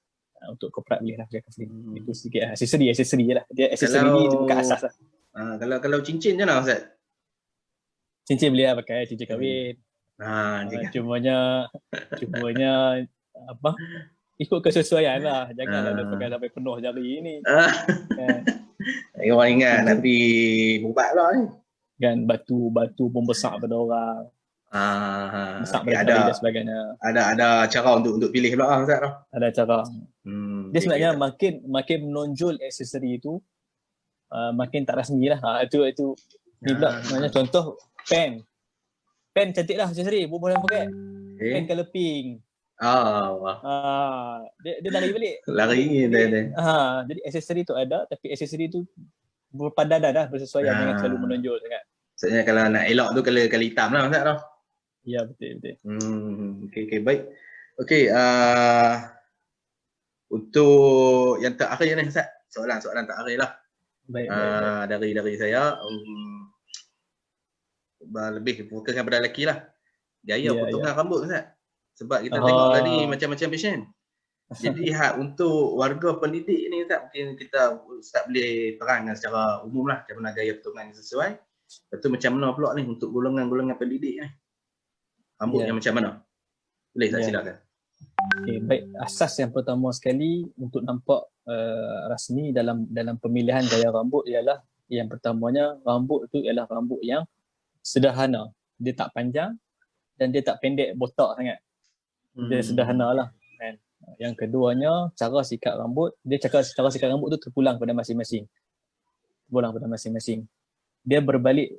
Speaker 1: untuk korporat boleh lah pakai cufflink. Itu sikit lah. Aksesori je lah. Dia aksesori ni bukan asas lah.
Speaker 2: Kalau cincin je lah Ustaz.
Speaker 1: Cincin boleh lah pakai, cincin kahwin. Cumanya apa? Ikut kesesuaian lah. Janganlah dia pakai sampai penuh jari ni. Kan?
Speaker 2: Orang ingat
Speaker 1: Itu.
Speaker 2: nanti bubat lah ni.
Speaker 1: Kan batu pun besar pada orang. Besar
Speaker 2: Okay,
Speaker 1: pada jari dan sebagainya.
Speaker 2: Ada cara untuk pilih pula lah Ustaz.
Speaker 1: Ada cara. Dia sebenarnya
Speaker 2: okay.
Speaker 1: makin menonjol aksesori itu makin tak rasmi lah. Itu ni pula sebenarnya contoh pen cantik lah aksesori, boleh pakai. Pen colour pink. Dia lari balik. Jadi aksesori tu ada, tapi aksesori tu berpadanan lah, bersesuaian, jangan terlalu menonjol sangat.
Speaker 2: Maksudnya kalau nak elok tu color hitam lah Ustaz dah.
Speaker 1: Ya, betul.
Speaker 2: Okay, baik. Okay, untuk yang terakhir ni Ustaz, soalan terakhir lah.
Speaker 1: Baik.
Speaker 2: Dari saya, lebih fokuskan pada lelaki lah. Gaya potongan rambut Ustaz. Sebab kita tengok tadi macam-macam fashion. Jadi untuk warga pendidik ni Ustaz, mungkin Ustaz boleh terangkan secara umum lah macam mana gaya potongan yang sesuai. Lepas tu macam mana pula ni untuk golongan-golongan pendidik ni? Rambut yang macam mana? Boleh Ustaz silakan.
Speaker 1: Okay, baik. Asas yang pertama sekali untuk nampak rasmi dalam pemilihan gaya rambut ialah yang pertamanya, rambut tu ialah rambut yang sederhana. Dia tak panjang dan dia tak pendek botak sangat. Dia sederhana lah. Kan? Yang keduanya, cara sikat rambut. Cara sikat rambut tu terpulang pada masing-masing. Dia berbalik.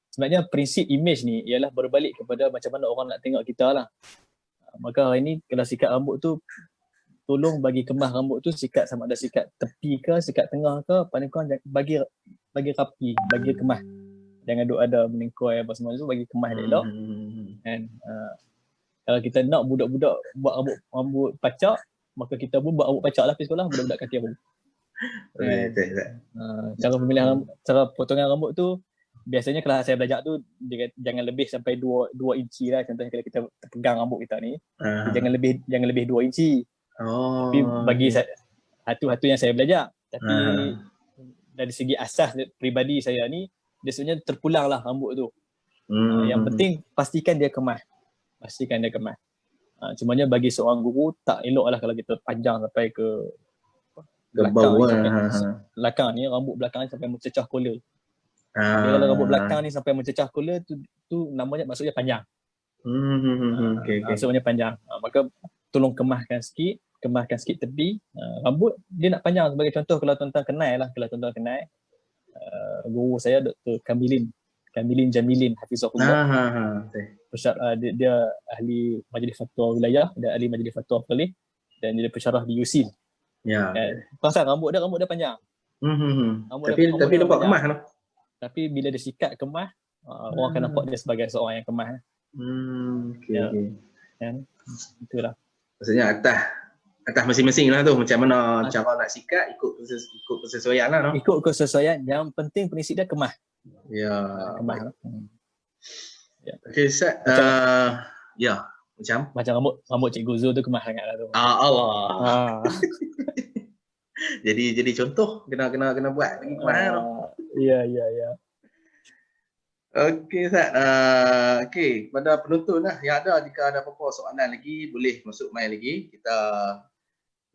Speaker 1: Sebenarnya prinsip image ni ialah berbalik kepada macam mana orang nak tengok kita lah. Maka hari ni kalau sikat rambut tu, tolong bagi kemah rambut tu sikat sama ada sikat tepi ke, sikat tengah ke, paling kurang bagi rapi, bagi kemah. Jangan duk ada meningkoi apa semua tu, bagi kemah dia elok. And kalau kita nak budak-budak buat rambut pacak, maka kita pun buat rambut pacak lah pergi sekolah, budak-budak kaki rambut. Cara potongan rambut tu biasanya kalau saya belajar tu jangan lebih sampai 2 inci lah. Contohnya kalau kita pegang rambut kita ni, jangan lebih 2 inci. Tapi bagi hatu yang saya belajar, tapi dari segi asas peribadi saya ni, dia sebenarnya terpulang lah rambut tu. Yang penting pastikan dia kemah. Cumanya bagi seorang guru tak elok lah kalau kita panjang sampai ke belakang ni, rambut belakang ni sampai mencecah kepala. Kalau rambut belakang ni sampai mencecah kepala tu namanya maksudnya panjang. Maksudnya panjang. Maka tolong kemahkan sikit tepi. Rambut dia nak panjang, sebagai contoh kalau tuan-tuan kenal guru saya Dr. Kamilin Jamilin hafizahullah. Dia ahli majlis fatwa wilayah, dia ahli majlis fatwa Perlis, dan dia pensyarah di USIL. Pasal rambut dia panjang.
Speaker 2: Tapi nampak kemah lah.
Speaker 1: Tapi bila dia sikat kemah, orang akan nampak dia sebagai seorang yang kemah. Itulah.
Speaker 2: Maksudnya atas masing-masing lah tu, macam mana cara nak sikat, ikut kesesuaian lah.
Speaker 1: Ikut kesesuaian, yang penting prinsip dia kemah. Kemah.
Speaker 2: Okay Ustaz,
Speaker 1: macam rambut Cikgu Zul tu kemah sangat lah tu.
Speaker 2: Allah. Jadi contoh kena buat lagi kemah lah.
Speaker 1: Ya.
Speaker 2: Okey Ustaz. Kepada penonton lah yang ada, jika ada apa-apa soalan lagi boleh masuk main lagi. Kita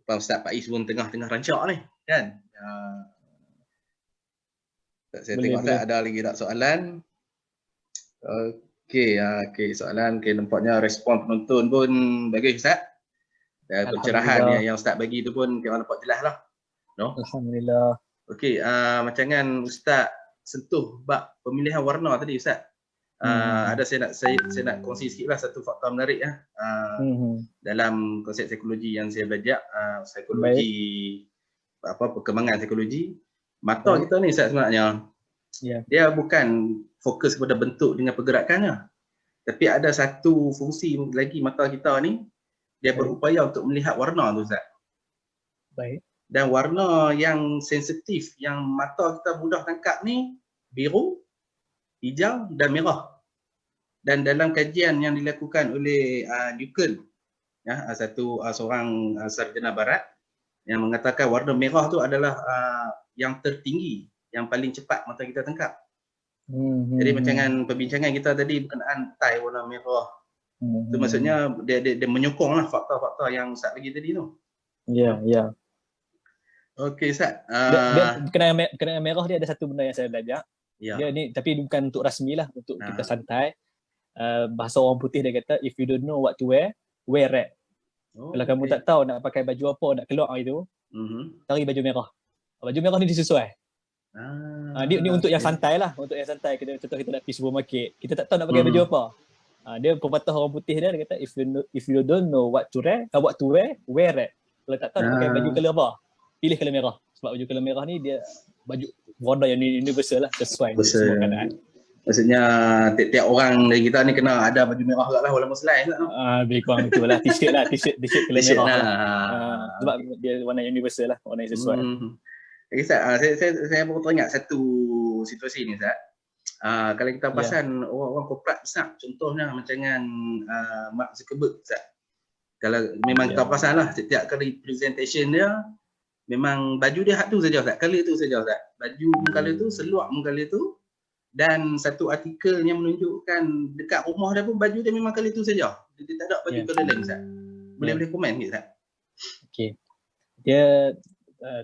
Speaker 2: Ustaz Faiz pun tengah rancak ni kan. Saya tengok Ustaz ada lagi tak soalan. Okey soalan. Nampaknya respon penonton pun bagus Ustaz. Dan pencerahan yang Ustaz bagi tu pun kita nampak jelas lah. No?
Speaker 1: Alhamdulillah.
Speaker 2: Okey, macam kan Ustaz sentuh bab pemilihan warna tadi Ustaz. Ada saya nak kongsi sikitlah satu fakta menarik dalam konsep psikologi yang saya belajar, psikologi perkembangan psikologi. Mata kita ni Ustaz sebenarnya dia bukan fokus kepada bentuk dengan pergerakannya. Tapi ada satu fungsi lagi mata kita ni, dia berupaya untuk melihat warna tu Ustaz.
Speaker 1: Baik.
Speaker 2: Dan warna yang sensitif yang mata kita mudah tangkap ni biru, hijau dan merah. Dan dalam kajian yang dilakukan oleh Newton, seorang sarjana barat, yang mengatakan warna merah tu adalah yang tertinggi, yang paling cepat mata kita tangkap. Jadi macam perbincangan kita tadi berkenaan tai warna merah, Itu maksudnya dia menyokong lah fakta-fakta yang Ustaz bagi tadi tu.
Speaker 1: Ya, ya.
Speaker 2: Okey Ustaz.
Speaker 1: Dia kena merah dia ada satu benda yang saya belajar.
Speaker 2: Ya.
Speaker 1: Dia ni tapi bukan untuk rasmi lah, untuk kita santai. Bahasa orang putih dia kata if you don't know what to wear, wear red. Kalau kamu tak tahu nak pakai baju apa nak keluar hari tu, cari baju merah. Baju merah ni disesuai. Dia ni untuk yang santai lah, untuk yang santai. Contoh kita nak pergi supermarket, kita tak tahu nak pakai baju apa. Dia pepatah orang putih dia kata if you don't know what to wear, wear red. Kalau tak tahu nak pakai baju color apa, pilih color merah. Sebab baju color merah ni dia baju warna yang universal lah, sesuai untuk semua keadaan.
Speaker 2: Maksudnya tiap orang dari kita ni kena ada baju merah kat lah walaupun selai tak?
Speaker 1: Lebih kurang betul lah. T-shirt color merah lah. Sebab dia warna universal lah, warna yang sesuai.
Speaker 2: Okay, Ustaz, saya baru teringat satu situasi ni Ustaz. Kalau kita perasan orang-orang korporat besar, contohnya macam dengan Mark Zuckerberg Ustaz. Kalau memang kita perasan lah, setiap kali presentation dia memang baju dia hak tu saja Ustaz, color tu saja Ustaz. Baju color tu, seluar color tu. Dan satu artikel yang menunjukkan dekat rumah dia pun baju dia memang color tu saja. Dia tak ada baju color lain Ustaz. Boleh komen ke Ustaz? Okey.
Speaker 1: Dia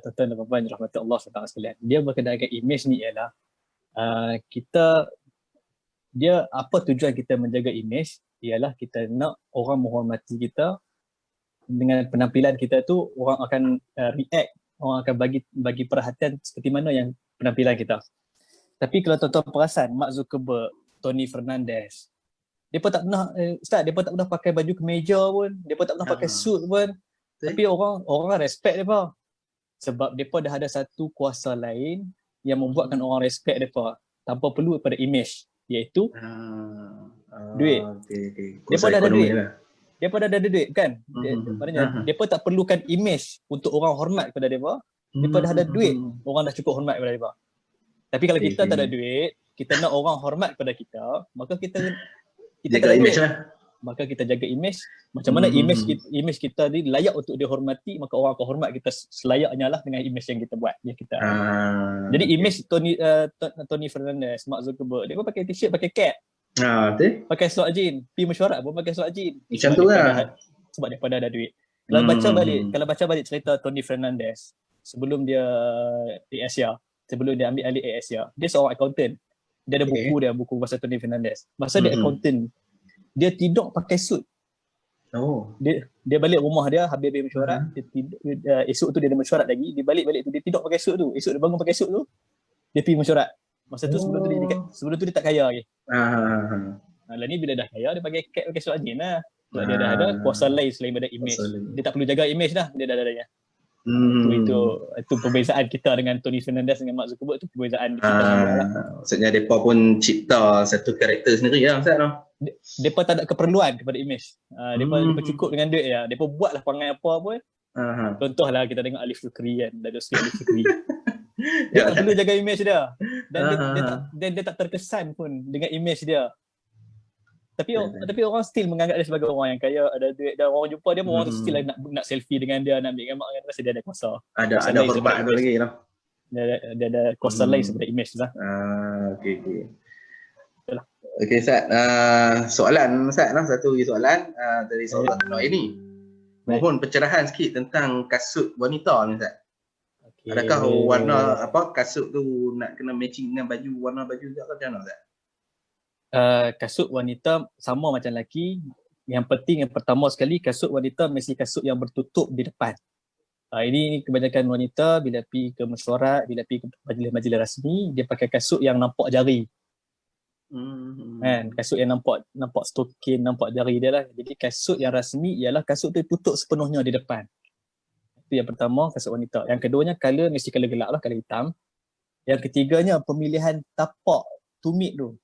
Speaker 1: tuan-tuan dan puan-puan rahmat Allah sekalian. Dia berkenaan dengan image ni ialah dia apa tujuan kita menjaga image ialah kita nak orang menghormati kita. Dengan penampilan kita tu orang akan react, orang akan bagi perhatian seperti mana yang penampilan kita. Tapi kalau tuan-tuan perasan Mark Zuckerberg, Tony Fernandez, dia pun tak pernah Ustaz, dia pun tak pernah pakai baju kemeja pun, dia pun tak pernah pakai suit pun. Tapi orang respect depa. Sebab depa dah ada satu kuasa lain yang membuatkan orang respect depa tanpa perlu pada image, iaitu duit. Depa dah ada duit. Depa dah ada duit kan? Maknanya depa tak perlukan image untuk orang hormat kepada depa. Depa dah ada duit, orang dah cukup hormat kepada depa. Tapi kalau kita tak ada duit, kita nak orang hormat kepada kita, maka kita
Speaker 2: jaga image lah.
Speaker 1: Maka kita jaga image. Macam mana image kita ni layak untuk dihormati, maka orang akan hormat kita selayaknya lah dengan image yang kita buat. Jadi image Tony Fernandez, Mark Zuckerberg, dia pun pakai t-shirt, pakai cap. Pakai seluar jean, pergi mesyuarat pun pakai seluar jean.
Speaker 2: Macam tu lah.
Speaker 1: Sebab dia pada ada duit. Kalau baca balik cerita Tony Fernandez sebelum dia di Asia, sebelum dia ambil alih Asia, dia seorang accountant. Dia ada buku pasal Tony Fernandez. Masa dia accountant, dia tidur pakai suit. Dia balik rumah dia habis mesyuarat, esok tu dia ada mesyuarat lagi, dia balik tu dia tidur pakai suit tu. Esok dia bangun pakai suit tu, dia pergi mesyuarat. Masa tu sebelum tu dia tak kaya lagi. Lah ni bila dah kaya dia pakai cap, pakai suit jeans lah. Sebab dia dah ada kuasa lain selain daripada image. Dia tak perlu jaga image dah, dia dah adanya. Itu perbezaan kita dengan Tony Fernandez dengan Mark Zuckerberg, tu perbezaan kita lah.
Speaker 2: Maksudnya mereka pun cipta satu karakter sendiri lah Ustaz.
Speaker 1: Mereka tak ada keperluan kepada image. Mereka cukup dengan duit ya. Mereka buatlah perangai apa pun. Contohlah kita tengok Alif Fikri kan, Dato' Sri Alif Fikri. Dia tak perlu jaga image dia. Dan dia tak terkesan pun dengan image dia. Tapi orang still menganggap dia sebagai orang yang kaya, ada duit, dan orang jumpa dia pun orang tu still nak selfie dengan dia, nak ambil gambar dengan dia, rasa dia ada kuasa.
Speaker 2: Ada hormat tu lagi lah.
Speaker 1: Dia ada kuasa lain sebenarnya image lah.
Speaker 2: Okey. Okey Ustaz, soalan Ustaz lah, satu lagi soalan dari saudara ini. Mohon pencerahan sikit tentang kasut wanita ni Ustaz. Adakah warna kasut tu nak kena matching dengan warna baju juga ke macam mana Ustaz?
Speaker 1: Kasut wanita sama macam lelaki. Yang penting yang pertama sekali, kasut wanita mesti kasut yang bertutup di depan. Ini kebanyakan wanita bila pergi ke mesyuarat, bila pergi ke majlis-majlis rasmi, dia pakai kasut yang nampak jari. Kasut yang nampak stokin, nampak jari dia lah. Jadi kasut yang rasmi ialah kasut tu tutup sepenuhnya di depan. Itu yang pertama, kasut wanita. Yang keduanya, color mesti color gelap lah, color hitam. Yang ketiganya, pemilihan tapak tumit tu.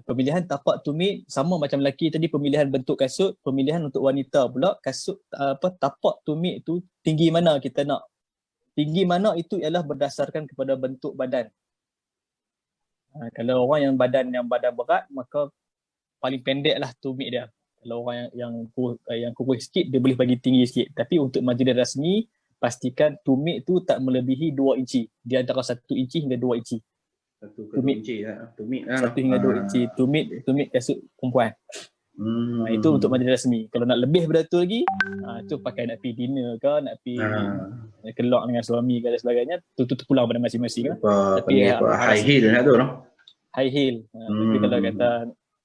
Speaker 1: Pemilihan tapak tumit sama macam lelaki tadi, pemilihan bentuk kasut, pemilihan untuk wanita pula kasut tapak tumit tu tinggi mana kita nak. Tinggi mana itu ialah berdasarkan kepada bentuk badan. Kalau orang yang badan berat, maka paling pendek lah tumit dia. Kalau orang yang kurus sikit, dia boleh bagi tinggi sikit. Tapi untuk majlis rasmi, pastikan tumit tu tak melebihi 2 inci. Di antara 1 inci hingga 2 inci.
Speaker 2: 1 inci lah. Tumit lah.
Speaker 1: 1 hingga 2 inci. Tumit kasut perempuan. Itu untuk majlis rasmi. Kalau nak lebih daripada tu lagi, tu pakai nak pergi dinner ke, nak pergi keluar dengan suami ke dan sebagainya, tu pulang pada masing-masing lah. Tapi
Speaker 2: high heel lah tu.
Speaker 1: High heel. Tapi kalau kata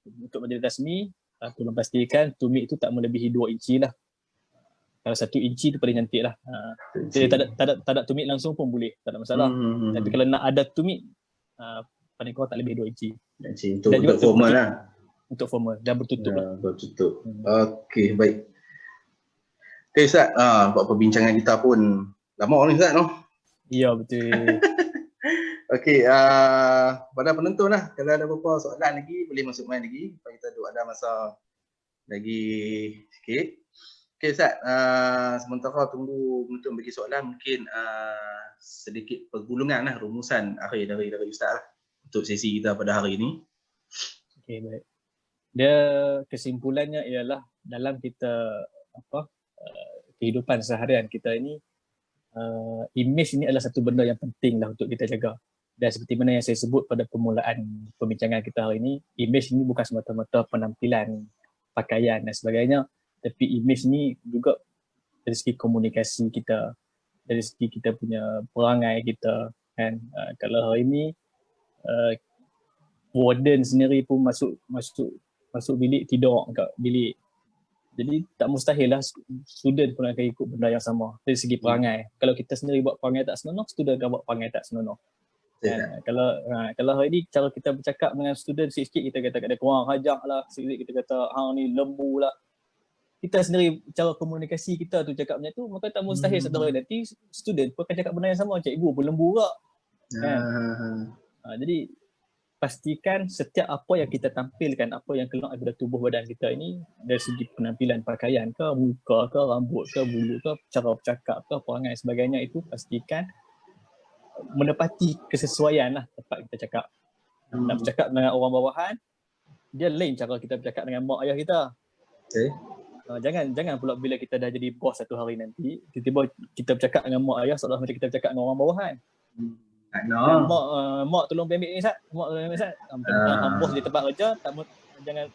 Speaker 1: untuk majlis rasmi, tolong pastikan tumit tu tak melebihi 2 inci lah. Kalau 1 inci tu paling cantik lah. Jadi tak ada tumit langsung pun boleh, tak ada masalah. Tapi kalau nak ada tumit, paling kurang tak lebih 2 inci.
Speaker 2: Untuk formal lah.
Speaker 1: Untuk formal dan bertutup lah.
Speaker 2: Bertutup. Okey, baik. Okay Ustaz, buat perbincangan kita pun lama ni Ustaz no?
Speaker 1: Ya, betul.
Speaker 2: Okey, pada penonton lah, kalau ada beberapa soalan lagi boleh masuk main lagi. Kita ada masa lagi sikit. Okey Ustaz, sementara tunggu penonton bagi soalan, mungkin sedikit pergulungan lah, rumusan akhir dari Ustaz lah untuk sesi kita pada hari ini.
Speaker 1: Okey, baik. Dia kesimpulannya ialah dalam kita kehidupan seharian kita ini, image ini adalah satu benda yang penting lah untuk kita jaga. Dan seperti mana yang saya sebut pada permulaan perbincangan kita hari ini, image ini bukan semata-mata penampilan, pakaian dan sebagainya, tapi image ni juga dari segi komunikasi kita, dari segi kita punya perangai kita kan. Kalau hari ini warden sendiri pun masuk bilik, tidur kat bilik. Jadi tak mustahil lah student pun akan ikut benda yang sama dari segi perangai. Kalau kita sendiri buat perangai tak senonoh, student akan buat perangai tak senonoh. Kalau hari ni cara kita bercakap dengan student, sikit-sikit kita kata dia kurang hajak lah, sikit-sikit kita kata hang ni lembu lah. Kita sendiri cara komunikasi kita tu cakap macam tu, maka tak mustahil saudara nanti student pun akan cakap benda yang sama, cikgu pun lembu tak. Kan? Jadi pastikan setiap apa yang kita tampilkan, apa yang keluar daripada tubuh badan kita ini, dari segi penampilan pakaian ke, muka ke, rambut ke, bulu ke, cara bercakap ke, perangai sebagainya, itu pastikan menepati kesesuaian lah tempat kita cakap. Nak bercakap dengan orang bawahan, dia lain cara kita bercakap dengan mak ayah kita. Jangan pula bila kita dah jadi bos satu hari nanti, tiba-tiba kita bercakap dengan mak ayah seolah macam kita bercakap dengan orang bawahan. Mak tolong ambil ni Ustaz. Mak tolong ambil Ustaz. Bos di tempat kerja, jangan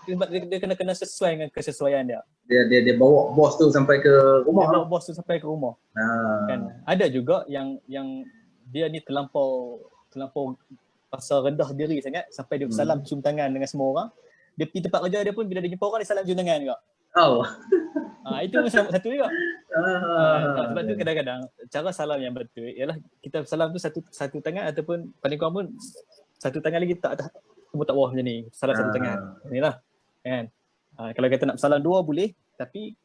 Speaker 1: dia kena sesuai dengan kesesuaian dia.
Speaker 2: Dia bawa bos tu sampai ke rumah.
Speaker 1: Bawa bos tu sampai ke rumah. Kan ada juga yang dia ni terlampau rasa rendah diri sangat sampai dia salam cium tangan dengan semua orang. Dia pergi tempat kerja dia pun bila dia jumpa orang dia salam cium tangan juga. Itu satu juga. Sebab tu kadang-kadang cara salam yang betul ialah kita salam tu satu tangan ataupun paling kurang pun satu tangan lagi tak bawah macam ni. Salam satu tangan. Inilah kan. Kalau kita nak salam dua boleh, tapi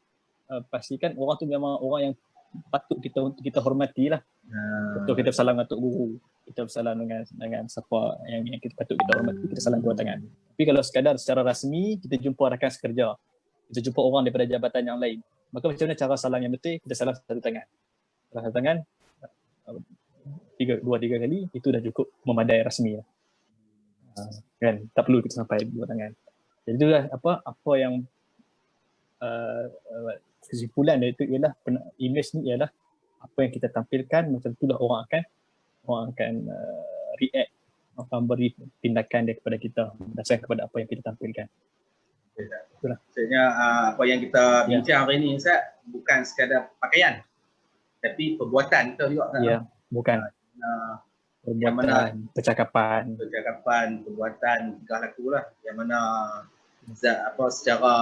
Speaker 1: pastikan orang tu memang orang yang patut kita hormati lah. Betul, kita bersalam dengan tok guru, kita bersalam dengan siapa yang kita patut kita hormati, kita salam dua tangan. Tapi kalau sekadar secara rasmi kita jumpa rakan sekerja, kita jumpa orang daripada jabatan yang lain, maka macam mana cara salam yang betul? Kita salam satu tangan. Salam satu tangan 2-3 kali, itu dah cukup memadai rasmi lah. Kan, tak perlu kita sampai dua tangan. Jadi itulah apa yang kesimpulan dari itu ialah image ni ialah apa yang kita tampilkan, macam itulah orang akan react, akan beri tindakan dia kepada kita berdasarkan kepada apa yang kita tampilkan. Itulah.
Speaker 2: Maksudnya apa yang kita bincang hari ni Ustaz bukan sekadar pakaian, tapi perbuatan kita juga kan?
Speaker 1: Ya, bukan. Perbuatan, percakapan,
Speaker 2: perbuatan, tingkah laku lah. Yang mana secara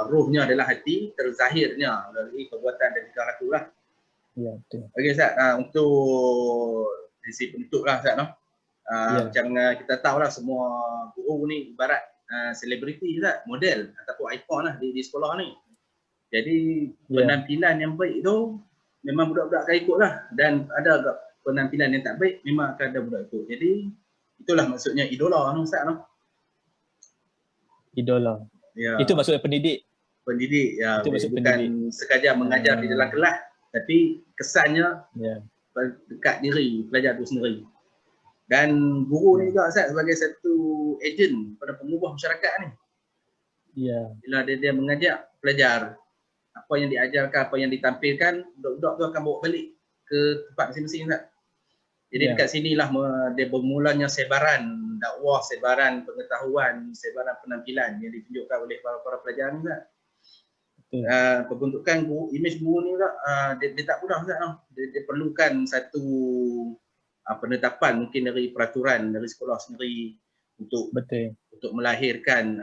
Speaker 2: ruhnya adalah hati, terzahirnya melalui perbuatan dan tingkah laku lah.
Speaker 1: Ya, betul.
Speaker 2: Okey Ustaz, untuk sisi penutup lah Ustaz no? Macam kita tahu lah semua guru ni ibarat selebriti Ustaz, model ataupun ikon lah di sekolah ni. Jadi penampilan yang baik tu memang budak-budak akan ikut lah, dan ada penampilan yang tak baik memang akan ada budak ikut. Jadi itulah maksudnya idola no Ustaz no?
Speaker 1: Idola. Ya. Itu maksudnya pendidik.
Speaker 2: Pendidik ya. Itu maksud bukan pendidik. Sekadar mengajar di dalam kelas, tapi kesannya dekat diri pelajar itu sendiri. Dan guru ni juga Ustaz sebagai satu ejen pada pengubah masyarakat ni.
Speaker 1: Ya.
Speaker 2: Bila dia mengajak pelajar, apa yang diajarkan, apa yang ditampilkan, budak-budak tu akan bawa balik ke tempat masing-masing Ustaz. Jadi dekat sinilah dia bermulanya sebaran dakwah, sebaran pengetahuan, sebaran penampilan yang ditunjukkan oleh para pelajar ni Ustaz. Pembentukan guru, imej guru ni pula dia tak mudah Ustaz. Dia perlukan satu penetapan mungkin dari peraturan dari sekolah sendiri untuk melahirkan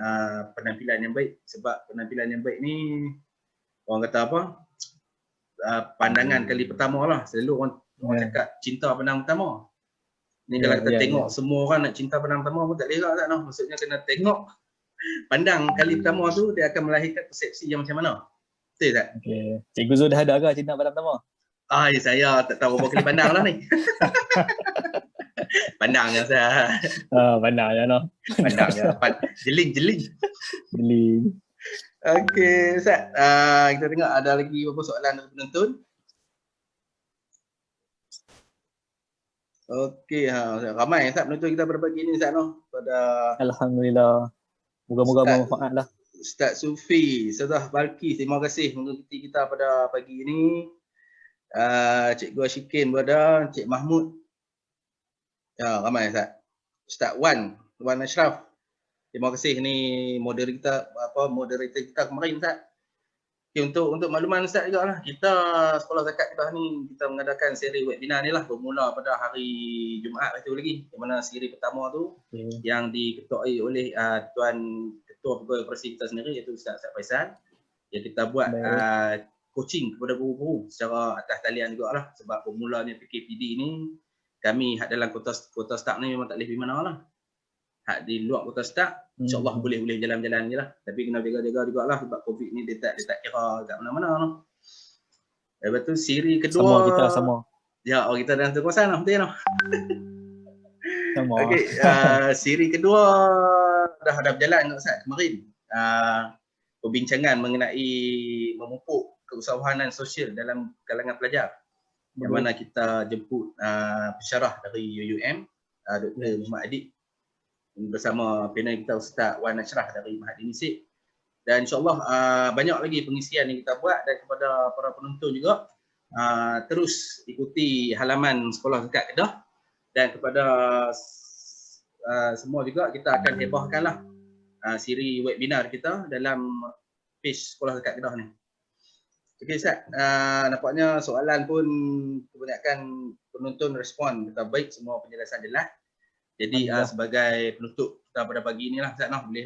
Speaker 2: penampilan yang baik. Sebab penampilan yang baik ni orang kata apa? Pandangan kali pertama lah. Selalu orang cakap cinta pandang pertama. Ni kalau kita tengok semua orang nak cinta pandang pertama pun tak lerak tak noh. Maksudnya kena tengok pandang kali pertama tu dia akan melahirkan persepsi yang macam mana. Betul tak?
Speaker 1: Okey. Cikgu Zul dah ada ke cinta pandang pertama?
Speaker 2: Saya tak tahu berapa kali pandang lah ni. Pandang je Ustaz.
Speaker 1: Pandang je noh.
Speaker 2: Pandang je. Jeling. Okey Ustaz. Kita tengok ada lagi beberapa soalan dari penonton. Okey, ramai Ustaz penonton kita pada pagi ni Ustaz noh.
Speaker 1: Alhamdulillah. Moga-moga bermanfaat lah.
Speaker 2: Ustaz Sufi, Ustazah Balkis, terima kasih mengikuti kita pada pagi ini. Cikgu Ashikin berada, Cik Mahmud. Ya, ramai Ustaz. Ustaz Wan Ashraf. Terima kasih ni moderator kita kemarin Ustaz. Okay, untuk makluman Ustaz juga lah, kita Sekolah Zakat Kedah ni kita mengadakan siri webinar ni lah bermula pada hari Jumaat itu lagi, yang mana siri pertama tu yang diketuai oleh Tuan Ketua Pegawai Operasi kita sendiri iaitu Ustaz Faisal, yang kita buat coaching kepada guru-guru secara atas talian juga lah, sebab bermulanya PKPD ni kami dalam kota staf ni memang tak boleh pergi mana lah. Di luar kota staf, insyaAllah boleh jalan-jalan je lah. Tapi kena jaga-jaga juga lah sebab COVID ni dia tak kira kat mana-mana lah. Lepas tu siri kedua.
Speaker 1: Sama.
Speaker 2: Ya, kita dalam satu kawasan lah. Betul lah.
Speaker 1: Sama.
Speaker 2: Okay, siri kedua dah berjalan Ustaz kemarin. Perbincangan mengenai memupuk keusahawanan sosial dalam kalangan pelajar. Yang mana kita jemput pensyarah dari UUM, Dr. Muhammad Adik, bersama panel kita Ustaz Wan Ashraf dari Mahathir Nisik, dan insyaAllah banyak lagi pengisian yang kita buat. Dan kepada para penonton juga terus ikuti halaman Sekolah Zakat Kedah, dan kepada semua juga kita akan hebahkanlah siri webinar kita dalam page Sekolah Zakat Kedah ni. Okey Ustaz, nampaknya soalan pun kebanyakan penonton respon kata baik, semua penjelasan jelas. Jadi sebagai penutup kita pada pagi inilah Ustaz noh, boleh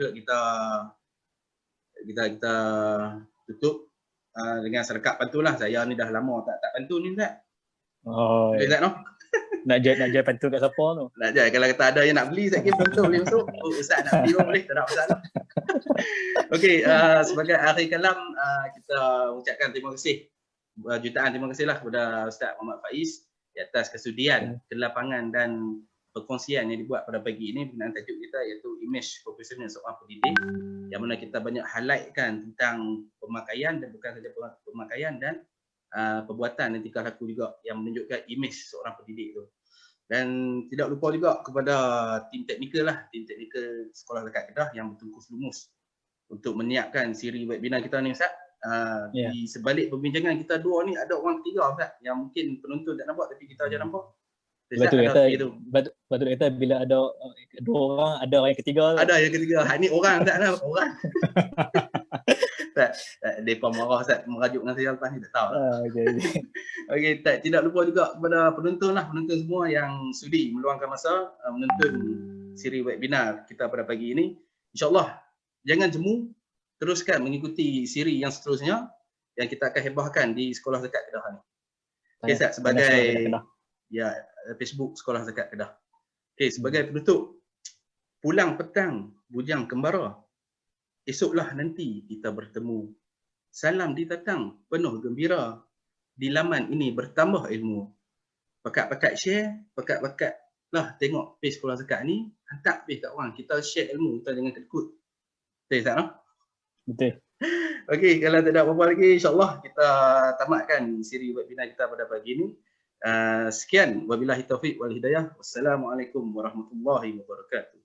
Speaker 2: kita tutup dengan serkat pantun lah. Saya ni dah lama tak pantun ni Ustaz. Boleh Ustaz noh?
Speaker 1: Nak jai pantun kat siapa tu?
Speaker 2: Nak jai, kalau kata ada yang nak beli saya kira pantun boleh masuk. Ustaz nak beli pun boleh, tak ada masalah. Okey, sebagai akhir kalam kita ucapkan terima kasih, jutaan terima kasihlah kepada Ustaz Muhammad Faiz di atas kesudian, kelapangan dan perkongsian yang dibuat pada pagi ini berkenaan tajuk kita iaitu imej profesional seorang pendidik, yang mana kita banyak highlightkan tentang pemakaian dan bukan saja pemakaian dan perbuatan dan tingkah laku juga yang menunjukkan imej seorang pendidik tu. Dan tidak lupa juga kepada tim teknikal Sekolah Zakat Kedah yang bertungkus lumus untuk menyiapkan siri webinar kita ni Ustaz. Di sebalik perbincangan kita dua ni ada orang ketiga Ustaz yang mungkin penonton tak nampak tapi kita aja nampak.
Speaker 1: Betul kata bila ada dua orang, ada orang yang ketiga.
Speaker 2: Ada yang ketiga. Ni orang tak lah, orang. Tak, depa marah Ustaz merajuk dengan saya lepas ni tak tahu. Okey, tidak lupa juga kepada penonton semua yang sudi meluangkan masa menonton siri webinar kita pada pagi ini. InsyaAllah jangan jemu, teruskan mengikuti siri yang seterusnya yang kita akan hebahkan di Sekolah Zakat Kedah ni. Okey Ustaz, sebagai Facebook Sekolah Zakat Kedah. Okey, sebagai penutup, pulang petang bujang kembara, esoklah nanti kita bertemu. Salam ditatang penuh gembira, di laman ini bertambah ilmu. Pakat-pakat share, pakat-pakatlah tengok page Sekolah Zakat ni, hantar page kat orang, kita share ilmu, kita jangan kedekut. Betul tak no?
Speaker 1: Betul.
Speaker 2: Okey, kalau tak ada apa-apa lagi, insyaAllah kita tamatkan siri webinar kita pada pagi ini. Sekian, wabillahi taufiq wal hidayah. Wassalamualaikum warahmatullahi wabarakatuh.